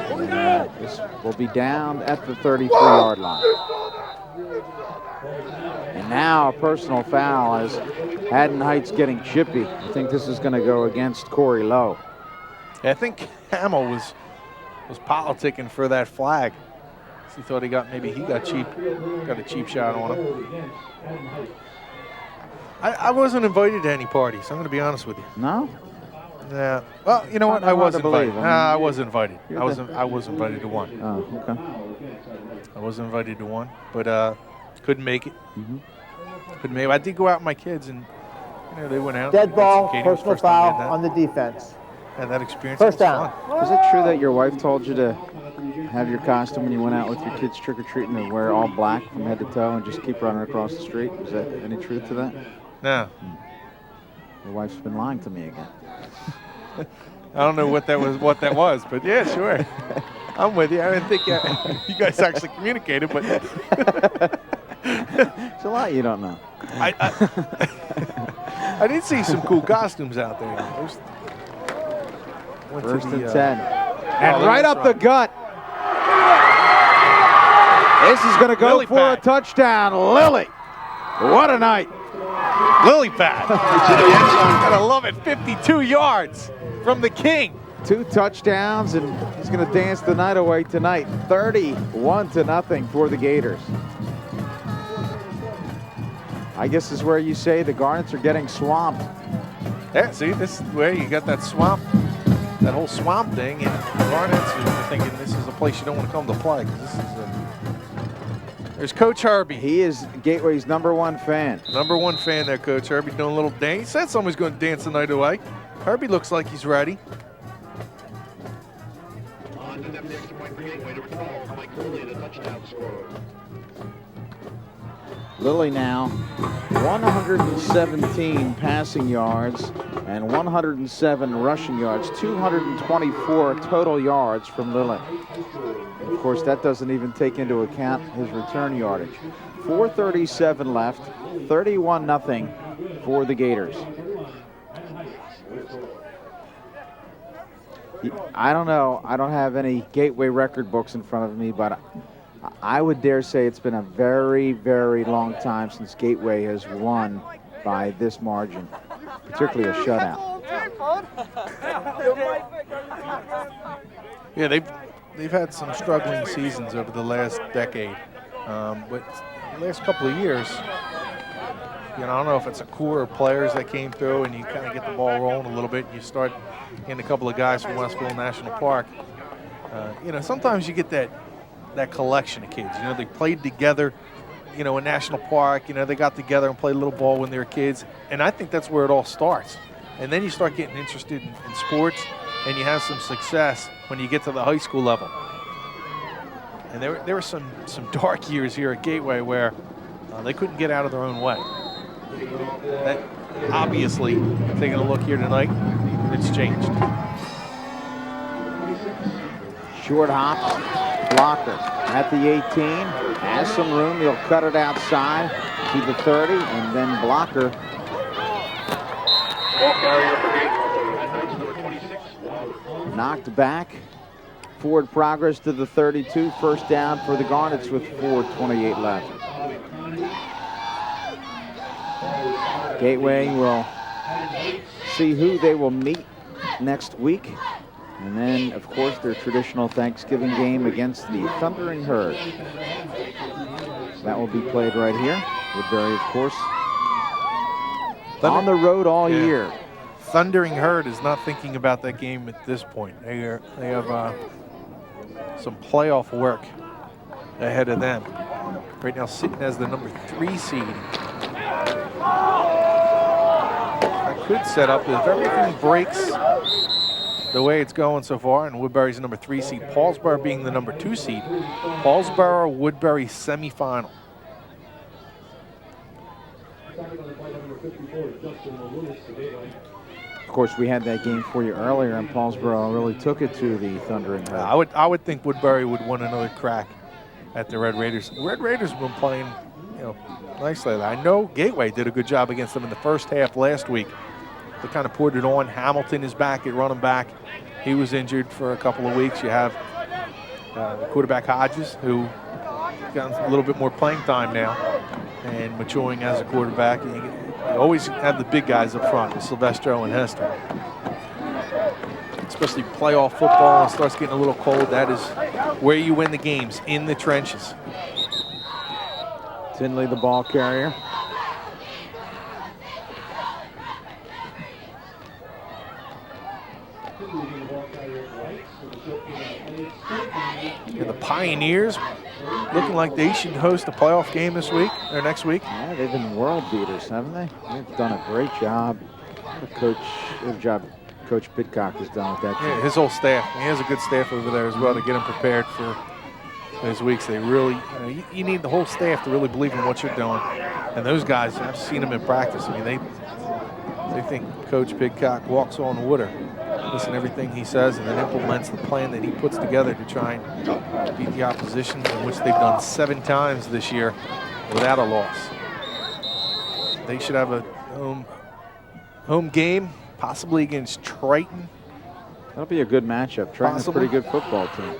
And this will be down at the 33-yard line. And now a personal foul as Haddon Heights getting chippy. I think this is going to go against Corey Lowe. I think Hamill was politicking for that flag. He thought he got a cheap shot on him. I wasn't invited to any parties. I'm going to be honest with you. No? Yeah. Well, you know what? I was invited. I was invited. I was invited to one. Oh, okay. I was invited to one, but couldn't make it. Couldn't make it. I did go out with my kids, and they went out. Dead ball, personal foul on the defense. And that experience. First down. Is it true that your wife told you to have your costume when you went out with your kids trick-or-treating and wear all black from head to toe and just keep running across the street? Is that any truth to that? No. Your wife's been lying to me again. I don't know what that was, but yeah, sure. I'm with you. I didn't think you guys actually communicated, but it's a lot you don't know. I did see some cool costumes out there. First and 10. And right up the gut. This is going to go for a touchdown. Lilly. What a night. Lily pad. Gotta love it. 52 yards from the King. 2 touchdowns, and he's going to dance the night away tonight. 31-0 for the Gators. I guess this is where you say the Garnets are getting swamped. Yeah, see, this is where you got that swamp, that whole swamp thing, and the Garnets are thinking this is a place you don't want to come to play. This is there's Coach Herbie. He is Gateway's #1 fan. #1 fan there, Coach Herbie, doing a little dance. He said somebody's going to dance the night away. Herbie looks like he's ready. On to the extra point for Gateway to 12. Mike Lilly, the touchdown scorer. Lilly now 117 passing yards and 107 rushing yards, 224 total yards from Lilly. Of course, that doesn't even take into account his return yardage. 4:37 left, 31-0 for the Gators. I don't know. I don't have any Gateway record books in front of me, but I would dare say it's been a very, very long time since Gateway has won by this margin, particularly a shutout. Yeah, they've had some struggling seasons over the last decade, but the last couple of years, I don't know if it's a core of players that came through and you kind of get the ball rolling a little bit. And you start getting a couple of guys from Westville National Park. Sometimes you get that collection of kids. They played together, in National Park. They got together and played a little ball when they were kids. And I think that's where it all starts. And then you start getting interested in sports, and you have some success when you get to the high school level. And there were some dark years here at Gateway where they couldn't get out of their own way. That obviously, taking a look here tonight, it's changed. Short hops, blocker at the 18, has some room. He'll cut it outside to the 30, and then blocker. Knocked back. Forward progress to the 32. First down for the Garnets with 4:28 left. Gateway will see who they will meet next week. And then, of course, their traditional Thanksgiving game against the Thundering Herd. That will be played right here. Woodbury, of course, on the road all year. Thundering Herd is not thinking about that game at this point. They have some playoff work ahead of them. Right now sitting as the number 3 seed. That could set up if everything breaks the way it's going so far, and Woodbury's the number 3 seed. Paulsboro being the number 2 seed. Paulsboro Woodbury semifinal. Of course, we had that game for you earlier, and Paulsboro really took it to the Thundering Herd. I would think Woodbury would want another crack at the Red Raiders. The Red Raiders have been playing, nicely. I know Gateway did a good job against them in the first half last week. They kind of poured it on. Hamilton is back at running back. He was injured for a couple of weeks. You have quarterback Hodges, who got a little bit more playing time now and maturing as a quarterback. And you always have the big guys up front, Silvestro and Hester. Especially playoff football, it starts getting a little cold. That is where you win the games, in the trenches. Tinley, the ball carrier. And the Pioneers looking like they should host a playoff game this week or next week. Yeah, they've been world beaters, haven't they? They've done a great job. Coach Pidcock has done with that team. Yeah, his whole staff. He has a good staff over there as well to get him prepared for those weeks. They really, you need the whole staff to really believe in what you're doing. And those guys, I've seen them in practice. I mean, they think Coach Pidcock walks on water. Listen to everything he says and then implements the plan that he puts together to try and beat the opposition, in which they've done 7 times this year without a loss. They should have a home game, possibly against Triton. That'll be a good matchup. Triton's a pretty good football team.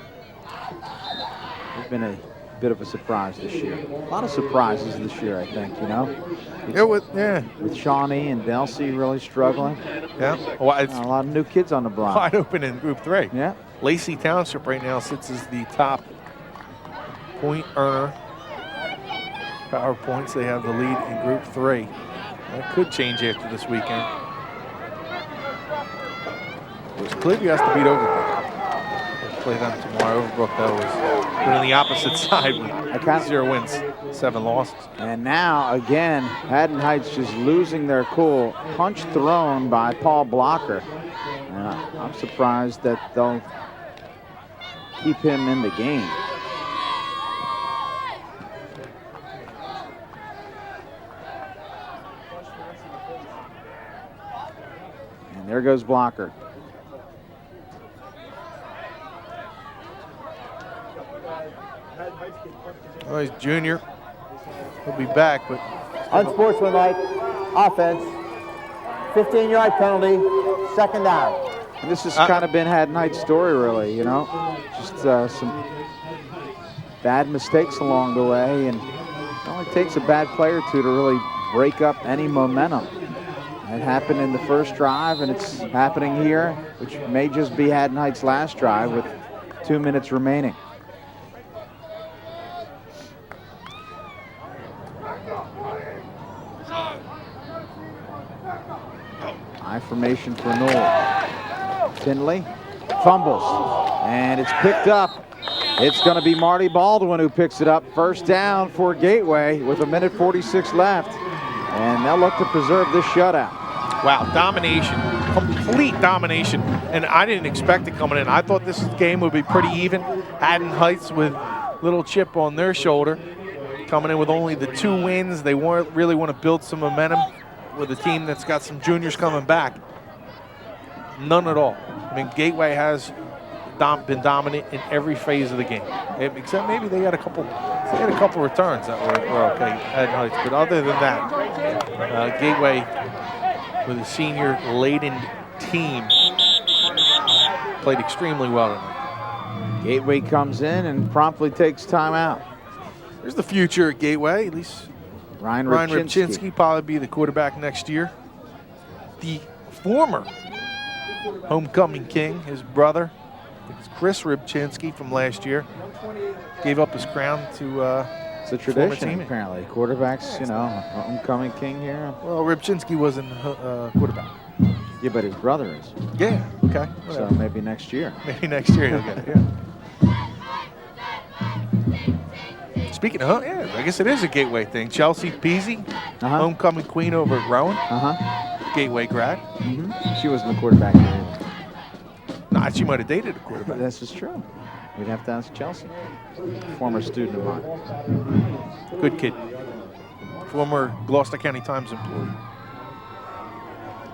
They've been a bit of a surprise this year. A lot of surprises this year, I think, With Shawnee and Delsey really struggling. Yeah. Well, a lot of new kids on the block. Wide open in Group 3. Yeah. Lacey Township right now sits as the top point earner. Power points, they have the lead in Group 3. That could change after this weekend. Clearview has to beat Overbrook. They'll play them tomorrow. Overbrook, though, is on the opposite side with 0 wins, 7 losses. And now, again, Haddon Heights just losing their cool. Punch thrown by Paul Blocker. And I'm surprised that they'll keep him in the game. And there goes Blocker. Well, he's junior. He'll be back, but Unsportsmanlike offense. 15-yard penalty. 2nd down. And this has kind of been Haddon Heights' story, really, Just some bad mistakes along the way, and it only takes a bad play or two to really break up any momentum. It happened in the first drive, and it's happening here, which may just be Haddon Heights' last drive with 2 minutes remaining. I formation for Knoll. Tinley fumbles, and it's picked up. It's going to be Marty Baldwin who picks it up. First down for Gateway with 1:46 left, and they'll look to preserve this shutout. Wow, domination, complete domination, and I didn't expect it coming in. I thought this game would be pretty even. Haddon Heights with little chip on their shoulder, coming in with only the 2 wins. They really want to build some momentum with a team that's got some juniors coming back. None at all. I mean, Gateway has been dominant in every phase of the game, except maybe they had a couple returns that were okay, Haddon Heights. But other than that, Gateway with a senior-laden team played extremely well tonight. Gateway comes in and promptly takes timeout. There's the future at Gateway, at least. Ryan Rybczynski probably be the quarterback next year. The former homecoming king, his brother, I think it's Chris Rybczynski from last year, gave up his crown to It's a tradition, apparently. Quarterbacks, homecoming king here. Well, Rybczynski wasn't quarterback. Yeah, but his brother is. Yeah, okay. So maybe next year. Maybe next year he'll get it, yeah. Speaking of, I guess it is a Gateway thing. Chelsea Peasy, homecoming queen over at Rowan. Gateway grad. She wasn't a quarterback here either. Nah, she might have dated a quarterback. This is true. We'd have to ask Chelsea. Former student of mine. Good kid. Former Gloucester County Times employee.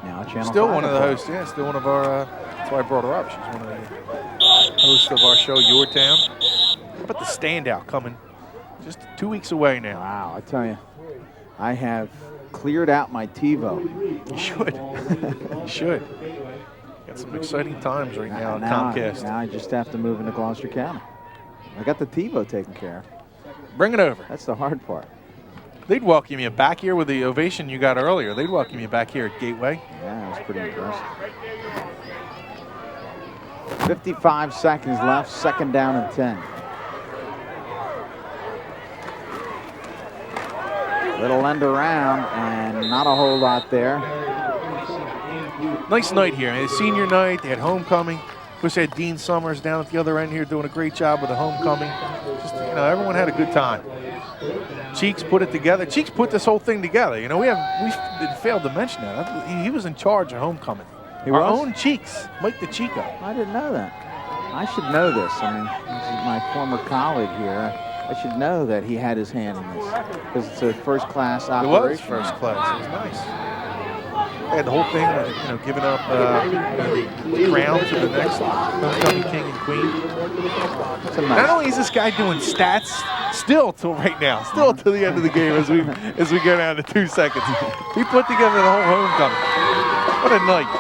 Now Channel Still 5 one of the hosts, yeah. Still one of our, that's why I brought her up. She's one of the hosts of our show, Your Town. How about the standout coming just 2 weeks away now? Wow, I tell you, I have cleared out my TiVo. You should. You should. Got some exciting times right now on Comcast. Now I just have to move into Gloucester County. I got the TiVo taken care of. Bring it over. That's the hard part. They'd welcome you back here with the ovation you got earlier. They'd welcome you back here at Gateway. Yeah, that was pretty impressive. 55 seconds left, second down and 10. Little end around and not a whole lot there. Nice night here. It's senior night. They had homecoming. Of course, they had Dean Summers down at the other end here doing a great job with the homecoming. Just, everyone had a good time. Cheeks put it together. Cheeks put this whole thing together. We failed to mention that. He was in charge of homecoming. Our own Cheeks, Mike the Chico. I didn't know that. I should know this. I mean, this is my former colleague here. I should know that he had his hand in this because it's a first-class operation. It was first class. It was nice. They had the whole thing, giving up the crown to the next homecoming king and queen. Not only is this guy doing stats still till right now, still till the end of the game as we go down to 2 seconds, he put together the whole homecoming. What a night!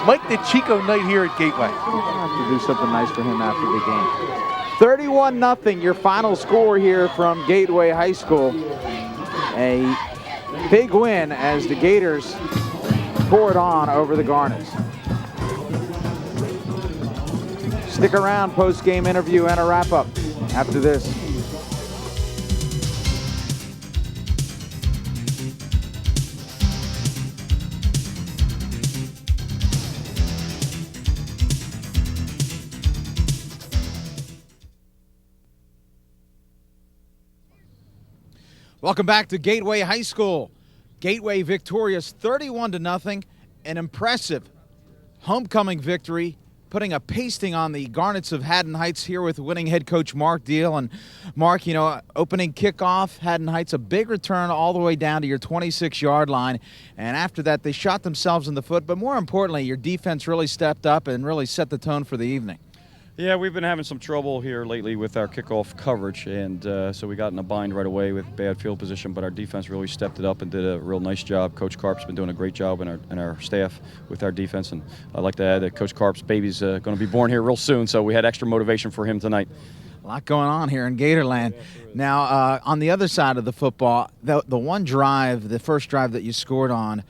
Mike the Chico night here at Gateway. I'll have to do something nice for him after the game. 31-0, your final score here from Gateway High School. A big win as the Gators pour it on over the Garnets. Stick around, post-game interview and a wrap-up after this. Welcome back to Gateway High School. Gateway victorious 31-0. An impressive homecoming victory, putting a pasting on the Garnets of Haddon Heights here with winning head coach Mark Deal. And Mark, opening kickoff, Haddon Heights, a big return all the way down to your 26-yard line. And after that, they shot themselves in the foot. But more importantly, your defense really stepped up and really set the tone for the evening. Yeah, we've been having some trouble here lately with our kickoff coverage, and so we got in a bind right away with bad field position, but our defense really stepped it up and did a real nice job. Coach Karp's been doing a great job and our staff with our defense, and I'd like to add that Coach Karp's baby's going to be born here real soon, so we had extra motivation for him tonight. A lot going on here in Gatorland. Now, on the other side of the football, the one drive, the first drive that you scored on,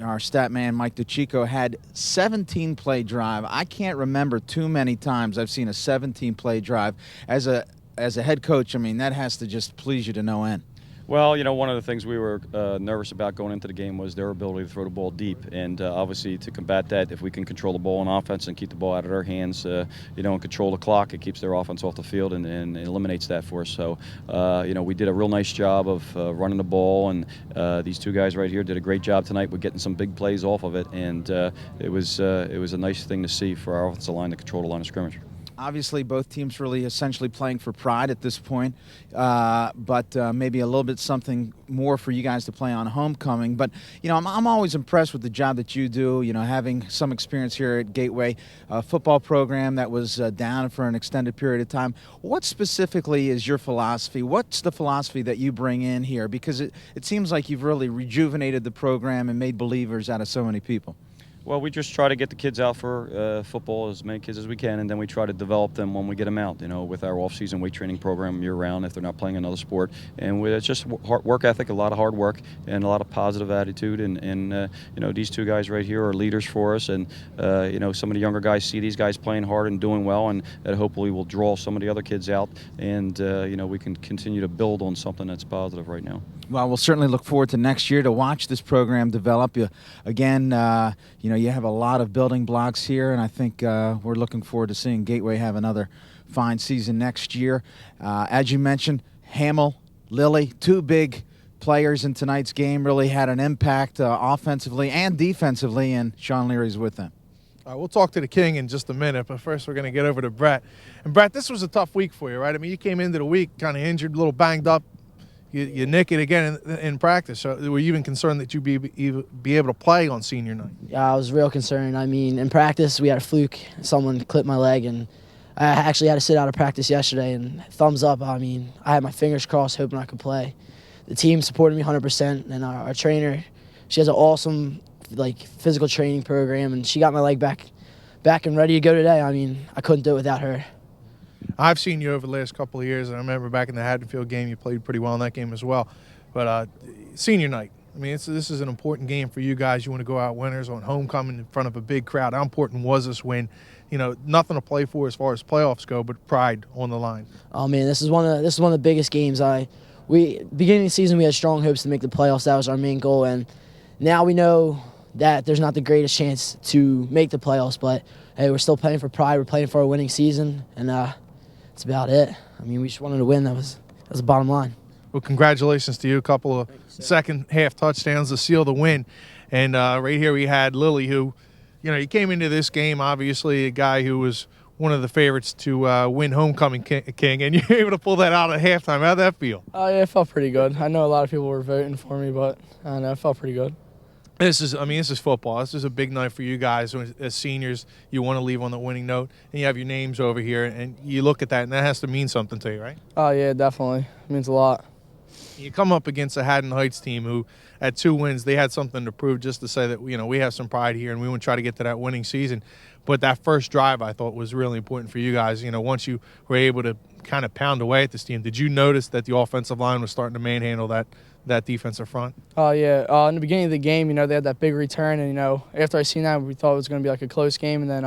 our stat man, Mike DeChico, had 17-play drive. I can't remember too many times I've seen a 17-play drive. As a head coach, I mean, that has to just please you to no end. Well, one of the things we were nervous about going into the game was their ability to throw the ball deep. And obviously to combat that, if we can control the ball on offense and keep the ball out of their hands, and control the clock, it keeps their offense off the field and eliminates that for us. So, we did a real nice job of running the ball. And these two guys right here did a great job tonight with getting some big plays off of it. And it was a nice thing to see for our offensive line to control the line of scrimmage. Obviously, both teams really essentially playing for pride at this point, but maybe a little bit something more for you guys to play on homecoming. But, I'm always impressed with the job that you do, having some experience here at Gateway, a football program that was down for an extended period of time. What specifically is your philosophy? What's the philosophy that you bring in here? Because it seems like you've really rejuvenated the program and made believers out of so many people. Well, we just try to get the kids out for football, as many kids as we can, and then we try to develop them when we get them out, with our off-season weight training program year-round if they're not playing another sport. And it's just hard work ethic, a lot of hard work, and a lot of positive attitude. And these two guys right here are leaders for us. And, some of the younger guys see these guys playing hard and doing well, and that hopefully will draw some of the other kids out. And, we can continue to build on something that's positive right now. Well, we'll certainly look forward to next year to watch this program develop. You have a lot of building blocks here, and I think we're looking forward to seeing Gateway have another fine season next year. As you mentioned, Hamill, Lilly, two big players in tonight's game, really had an impact offensively and defensively, and Shawn Leary's with them. We'll talk to the King in just a minute, but first we're going to get over to Brett. And Brett, this was a tough week for you, right? I mean, you came into the week kind of injured, a little banged up. You nick it again in practice. So were you even concerned that you'd be able to play on senior night? Yeah, I was real concerned. I mean, in practice, we had a fluke. Someone clipped my leg, and I actually had to sit out of practice yesterday. And thumbs up, I mean, I had my fingers crossed hoping I could play. The team supported me 100%, and our trainer, she has an awesome physical training program, and she got my leg back and ready to go today. I mean, I couldn't do it without her. I've seen you over the last couple of years, and I remember back in the Haddon game, you played pretty well in that game as well. But senior night, I mean, this is an important game for you guys. You want to go out winners on homecoming in front of a big crowd. How important was this win? Nothing to play for as far as playoffs go, but pride on the line. Oh man, this is one of the biggest games. Beginning of the season, we had strong hopes to make the playoffs. That was our main goal, and now we know that there's not the greatest chance to make the playoffs. But hey, we're still playing for pride. We're playing for a winning season, and that's about it. I mean, we just wanted to win. That was the bottom line. Well, congratulations to you. A couple of second half touchdowns to seal the win. And right here we had Lilly, who, he came into this game, obviously a guy who was one of the favorites to win homecoming king, and you were able to pull that out at halftime. How'd that feel? Oh, yeah, it felt pretty good. I know a lot of people were voting for me, but I don't know, it felt pretty good. This is football. This is a big night for you guys. As seniors, you want to leave on the winning note, and you have your names over here, and you look at that, and that has to mean something to you, right? Oh, yeah, definitely. It means a lot. You come up against a Haddon Heights team who, at 2 wins, they had something to prove, just to say that, we have some pride here, and we want to try to get to that winning season. But that first drive, I thought, was really important for you guys. Once you were able to kind of pound away at this team, did you notice that the offensive line was starting to manhandle that defensive front? Oh, yeah. In the beginning of the game, they had that big return. And, after I seen that, we thought it was going to be a close game. And then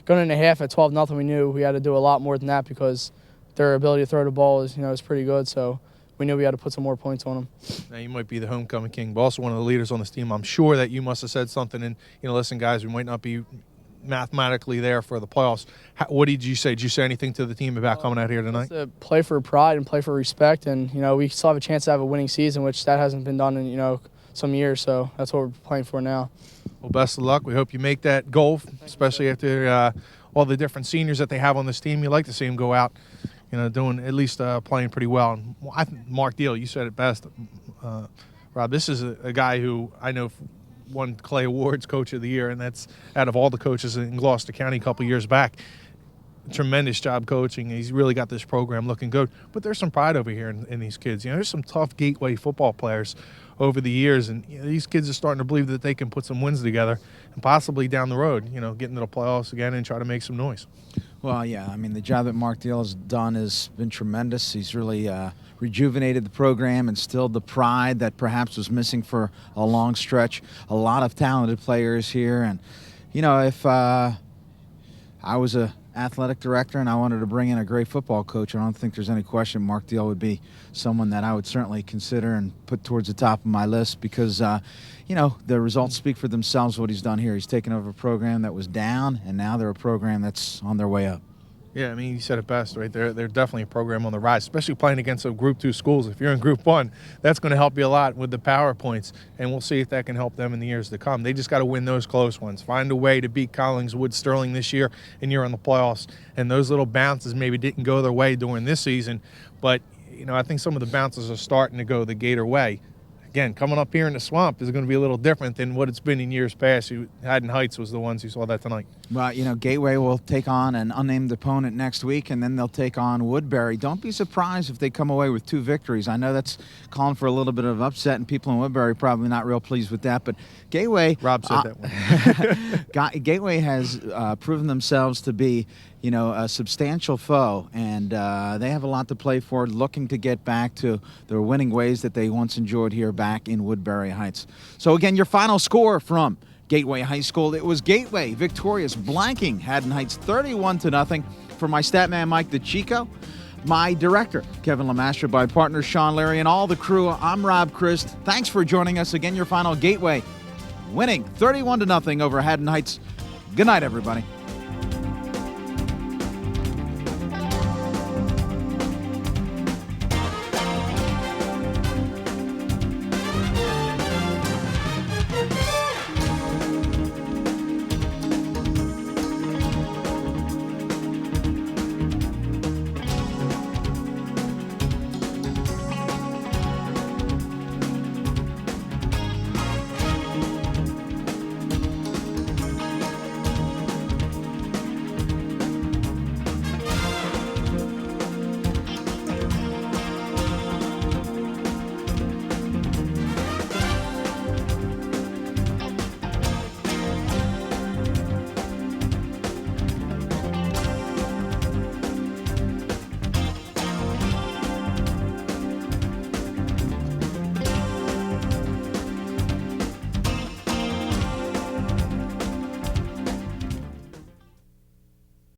going into half at 12-0, we knew we had to do a lot more than that because their ability to throw the ball is pretty good. So we knew we had to put some more points on them. Now, you might be the homecoming king, but also one of the leaders on this team. I'm sure that you must have said something. And, listen, guys, we might not be mathematically there for the playoffs. What did you say? Did you say anything to the team about coming out here tonight? To play for pride and play for respect, and we still have a chance to have a winning season, which that hasn't been done in some years. So that's what we're playing for now. Well, best of luck. We hope you make that goal, especially after all the different seniors that they have on this team. You like to see them go out, doing at least playing pretty well. And I think Mark Deal, you said it best, Rob. This is a guy who I know won Clay Awards Coach of the Year, and that's out of all the coaches in Gloucester County a couple years back. Tremendous job coaching. He's really got this program looking good. But there's some pride over here in these kids. There's some tough Gateway football players over the years, and these kids are starting to believe that they can put some wins together and possibly down the road, get into the playoffs again and try to make some noise. Well, yeah, I mean, the job that Mark Deal has done has been tremendous. He's really rejuvenated the program, instilled the pride that perhaps was missing for a long stretch. A lot of talented players here. And, if I was a athletic director and I wanted to bring in a great football coach, I don't think there's any question Mark Deal would be someone that I would certainly consider and put towards the top of my list because, the results speak for themselves, what he's done here. He's taken over a program that was down, and now they're a program that's on their way up. Yeah, I mean, you said it best, right? They're definitely a program on the rise, especially playing against some Group 2 schools. If you're in Group 1, that's going to help you a lot with the power points, and we'll see if that can help them in the years to come. They just got to win those close ones. Find a way to beat Collingswood Sterling this year, and you're in the playoffs. And those little bounces maybe didn't go their way during this season, but, I think some of the bounces are starting to go the Gator way. again, coming up here in the swamp is going to be a little different than what it's been in years past. Haddon Heights was the ones who saw that tonight. Well, you know, Gateway will take on an unnamed opponent next week, and then they'll take on Woodbury. Don't be surprised if they come away with 2 victories. I know that's calling for a little bit of upset, and people in Woodbury probably not real pleased with that. But Gateway, Rob said that one. Gateway has proven themselves to be, you know, a substantial foe, and they have a lot to play for, looking to get back to their winning ways that they once enjoyed here back in Woodbury Heights. So again, your final score from Gateway High School. It was Gateway victorious, blanking Haddon Heights 31-0. For my stat man, Mike DeChico, my director, Kevin Lamastra, my partner, Shawn, Leary, and all the crew, I'm Rob Christ. Thanks for joining us. Again, your final Gateway winning 31-0 over Haddon Heights. Good night, everybody.